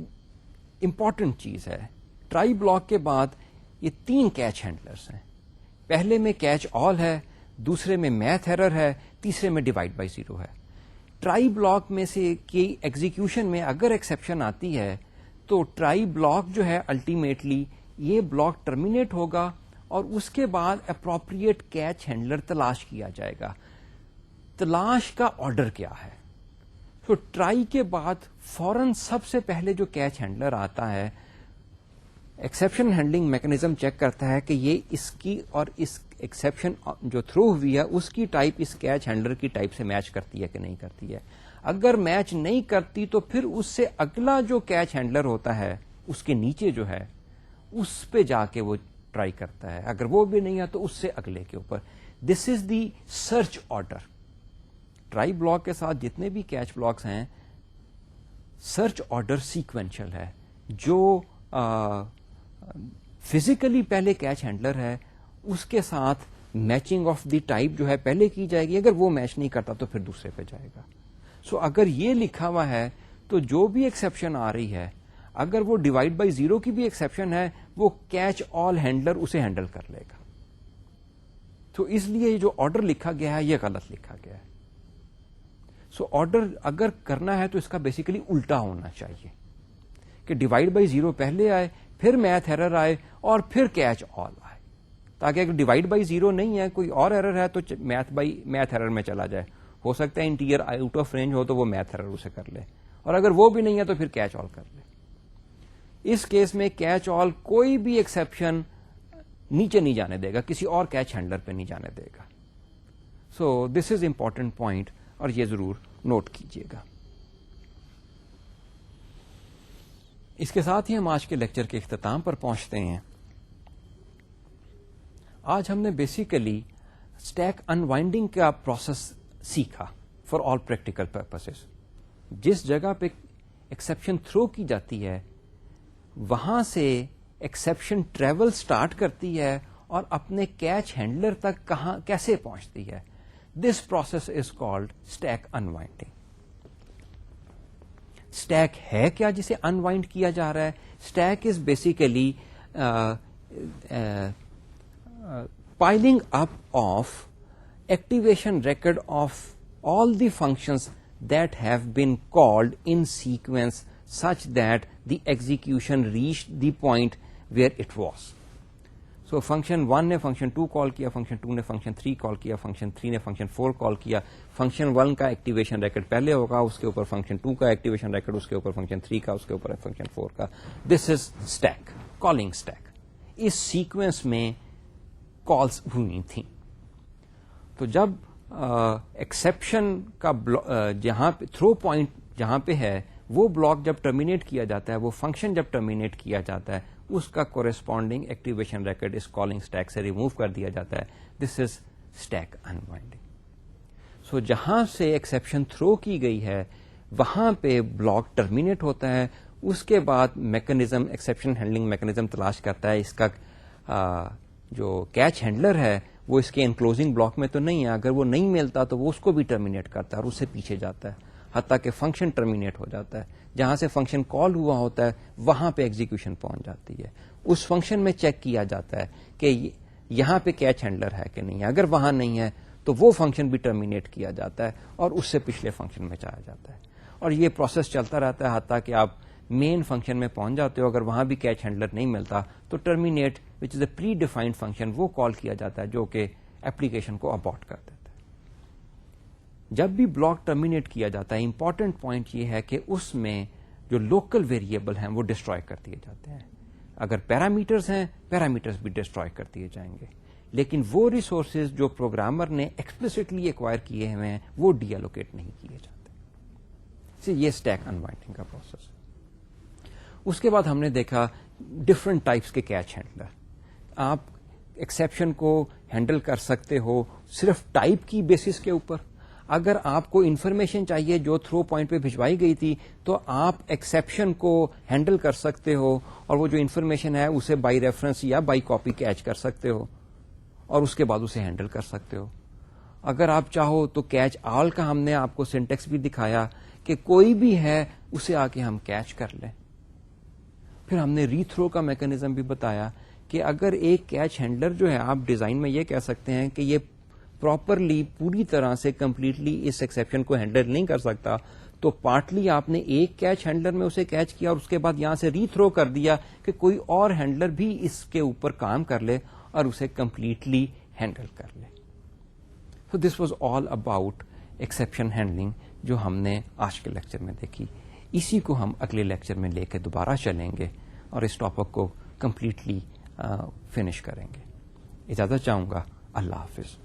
S1: امپورٹنٹ چیز ہے. ٹرائی بلاک کے بعد یہ 3 کیچ ہینڈلرس ہیں. پہلے میں کیچ آل ہے, دوسرے میں میتھ ایرر ہے, تیسرے میں ڈیوائڈ بائی زیرو ہے. ٹرائی بلاک میں سے کی ایگزیکیوشن میں اگر ایکسیپشن آتی ہے تو ٹرائی بلاک جو ہے الٹیمیٹلی یہ بلاک ٹرمینیٹ ہوگا اور اس کے بعد اپروپریٹ کیچ ہینڈلر تلاش کیا جائے گا. تلاش کا آرڈر کیا ہے؟ تو ٹرائی کے بعد فوراً سب سے پہلے جو کیچ ہینڈلر آتا ہے ایکسیپشن ہینڈلنگ میکنزم چیک کرتا ہے کہ یہ اس کی اور اس ایکسیپشن جو تھرو ہوئی ہے اس کی ٹائپ اس کیچ ہینڈلر کی ٹائپ سے میچ کرتی ہے کہ نہیں کرتی ہے. اگر میچ نہیں کرتی تو پھر اس سے اگلا جو کیچ ہینڈلر ہوتا ہے اس کے نیچے جو ہے اس پہ جا کے وہ ٹرائی کرتا ہے. اگر وہ بھی نہیں ہے تو اس سے اگلے کے اوپر. This is the search order. Try block کے ساتھ جتنے بھی کیچ بلاکس ہیں سرچ آرڈر سیکوینشل ہے. جو فزیکلی پہلے کیچ ہینڈلر ہے اس کے ساتھ میچنگ آف دی ٹائپ جو ہے پہلے کی جائے گی. اگر وہ میچ نہیں کرتا تو پھر دوسرے پہ جائے گا. سو اگر یہ لکھا ہوا ہے تو جو بھی ایکسیپشن آ رہی ہے اگر وہ ڈیوائڈ بائی زیرو کی بھی ایکسیپشن ہے وہ کیچ آل ہینڈلر اسے ہینڈل کر لے گا. تو اس لیے یہ جو آرڈر لکھا گیا ہے یہ غلط لکھا گیا ہے. سو آرڈر اگر کرنا ہے تو اس کا بیسیکلی الٹا ہونا چاہیے کہ ڈیوائڈ بائی زیرو پہلے آئے پھر میتھ ایرر آئے اور پھر کیچ آل آئے, تاکہ اگر ڈیوائڈ بائی زیرو نہیں ہے کوئی اور ایرر ہے تو میتھ ایرر میں چلا جائے. ہو سکتا ہے انٹیجر آؤٹ آف رینج ہو تو وہ میتھ ایرر اسے کر لے, اور اگر وہ بھی نہیں ہے تو پھر کیچ آل کر لے. اس کیس میں کیچ آل کوئی بھی ایکسیپشن نیچے نہیں جانے دے گا, کسی اور کیچ ہینڈلر پہ نہیں جانے دے گا. سو دس از امپورٹنٹ پوائنٹ اور یہ ضرور نوٹ کیجیے گا. اس کے ساتھ ہی ہم آج کے لیکچر کے اختتام پر پہنچتے ہیں. آج ہم نے بیسیکلی اسٹیک انوائنڈنگ کا پروسیس سیکھا فار آل پریکٹیکل پرپسز. جس جگہ پہ ایکسیپشن تھرو کی جاتی ہے وہاں سے ایکسیپشن ٹریول سٹارٹ کرتی ہے اور اپنے کیچ ہینڈلر تک کیسے پہنچتی ہے. This process is called stack unwinding. Stack ہے کیا جسے انوائنڈ کیا جا رہا ہے؟ Stack is basically piling up of activation record of all the functions that have been called in sequence such that the execution reached the point where it was. So function 1 نے function 2 کال کیا, function 2 نے function 3 کال کیا, function 3 نے function 4 کال کیا. function 1 کا ایکٹیویشن ریکڈ پہلے ہوگا, اس کے اوپر function 2 کا ایکٹیویشن ریکڈ, اس کے اوپر function 3 کا, اس کے اوپر function 4 کا. This is stack, calling stack. اس سیکوینس میں کالس ہوئی تھیں. تو جب ایکسیپشن کا جہاں پہ تھرو پوائنٹ جہاں پہ ہے وہ بلاک جب ٹرمینیٹ کیا جاتا ہے, وہ فنکشن جب ٹرمینیٹ کیا جاتا ہے, اس کا کورسپونڈنگ ایکٹیویشن ریکڈ اس کالنگ اسٹیک سے ریموو کر دیا جاتا ہے. دس از اسٹیک انوائنڈنگ. سو جہاں سے ایکسیپشن تھرو کی گئی ہے وہاں پہ بلاک ٹرمینیٹ ہوتا ہے. اس کے بعد میکنزم ایکسیپشن ہینڈلنگ میکنزم تلاش کرتا ہے اس کا جو کیچ ہینڈلر ہے وہ اس کے انکلوزنگ بلاک میں تو نہیں ہے. اگر وہ نہیں ملتا تو وہ اس کو بھی ٹرمینیٹ کرتا ہے اور اس سے پیچھے جاتا ہے حتیٰ کہ فنکشن ٹرمینیٹ ہو جاتا ہے. جہاں سے فنکشن کال ہوا ہوتا ہے وہاں پہ ایگزیکیوشن پہنچ جاتی ہے. اس فنکشن میں چیک کیا جاتا ہے کہ یہاں پہ کیچ ہینڈلر ہے کہ نہیں ہے. اگر وہاں نہیں ہے تو وہ فنکشن بھی ٹرمینیٹ کیا جاتا ہے اور اس سے پچھلے فنکشن میں چلا جاتا ہے. اور یہ پروسیس چلتا رہتا ہے حتیٰ کہ آپ مین فنکشن میں پہنچ جاتے ہو. اگر وہاں بھی کیچ ہینڈلر نہیں ملتا تو ٹرمینیٹ وچ از اے پری ڈیفائنڈ فنکشن وہ کال کیا جاتا ہے جو کہ ایپلیکیشن کو ابورٹ کر دیتا ہے. جب بھی بلاک ٹرمینیٹ کیا جاتا ہے امپورٹنٹ پوائنٹ یہ ہے کہ اس میں جو لوکل ویریبل ہیں وہ ڈسٹروائے کر دیے جاتے ہیں. اگر پیرامیٹرز ہیں پیرامیٹرز بھی ڈسٹروائے کر دیے جائیں گے, لیکن وہ ریسورسز جو پروگرامر نے ایکسپلسٹلی ایکوائر کیے ہوئے ہیں وہ ڈی ایلوکیٹ نہیں کیے جاتے. یہ اسٹیک انوائنڈنگ کا پروسیس. اس کے بعد ہم نے دیکھا ڈفرنٹ ٹائپس کے کیچ ہینڈلر. آپ ایکسیپشن کو ہینڈل کر سکتے ہو صرف ٹائپ کی بیسس کے اوپر. اگر آپ کو انفارمیشن چاہیے جو تھرو پوائنٹ پہ بھجوائی گئی تھی تو آپ ایکسیپشن کو ہینڈل کر سکتے ہو اور وہ جو انفارمیشن ہے اسے بائی ریفرنس یا بائی کاپی کیچ کر سکتے ہو اور اس کے بعد اسے ہینڈل کر سکتے ہو. اگر آپ چاہو تو کیچ آل کا ہم نے آپ کو سینٹیکس بھی دکھایا کہ کوئی بھی ہے اسے آ کے ہم کیچ کر لیں. پھر ہم نے ری تھرو کا میکنزم بھی بتایا کہ اگر ایک کیچ ہینڈلر جو ہے آپ ڈیزائن میں یہ کہہ سکتے ہیں کہ یہ پراپرلی پوری طرح سے کمپلیٹلی اس ایکسیپشن کو ہینڈل نہیں کر سکتا تو پارٹلی آپ نے ایک کیچ ہینڈلر میں اسے کیچ کیا اور اس کے بعد یہاں سے ری تھرو کر دیا کہ کوئی اور ہینڈلر بھی اس کے اوپر کام کر لے اور اسے کمپلیٹلی ہینڈل کر لے. So this was all about exception handling جو ہم نے آج کے لیکچر میں دیکھی. اسی کو ہم اگلے لیکچر میں لے کے دوبارہ چلیں گے اور اس ٹاپک کو کمپلیٹلی فنش کریں گے. اجازت چاہوں گا. اللہ حافظ.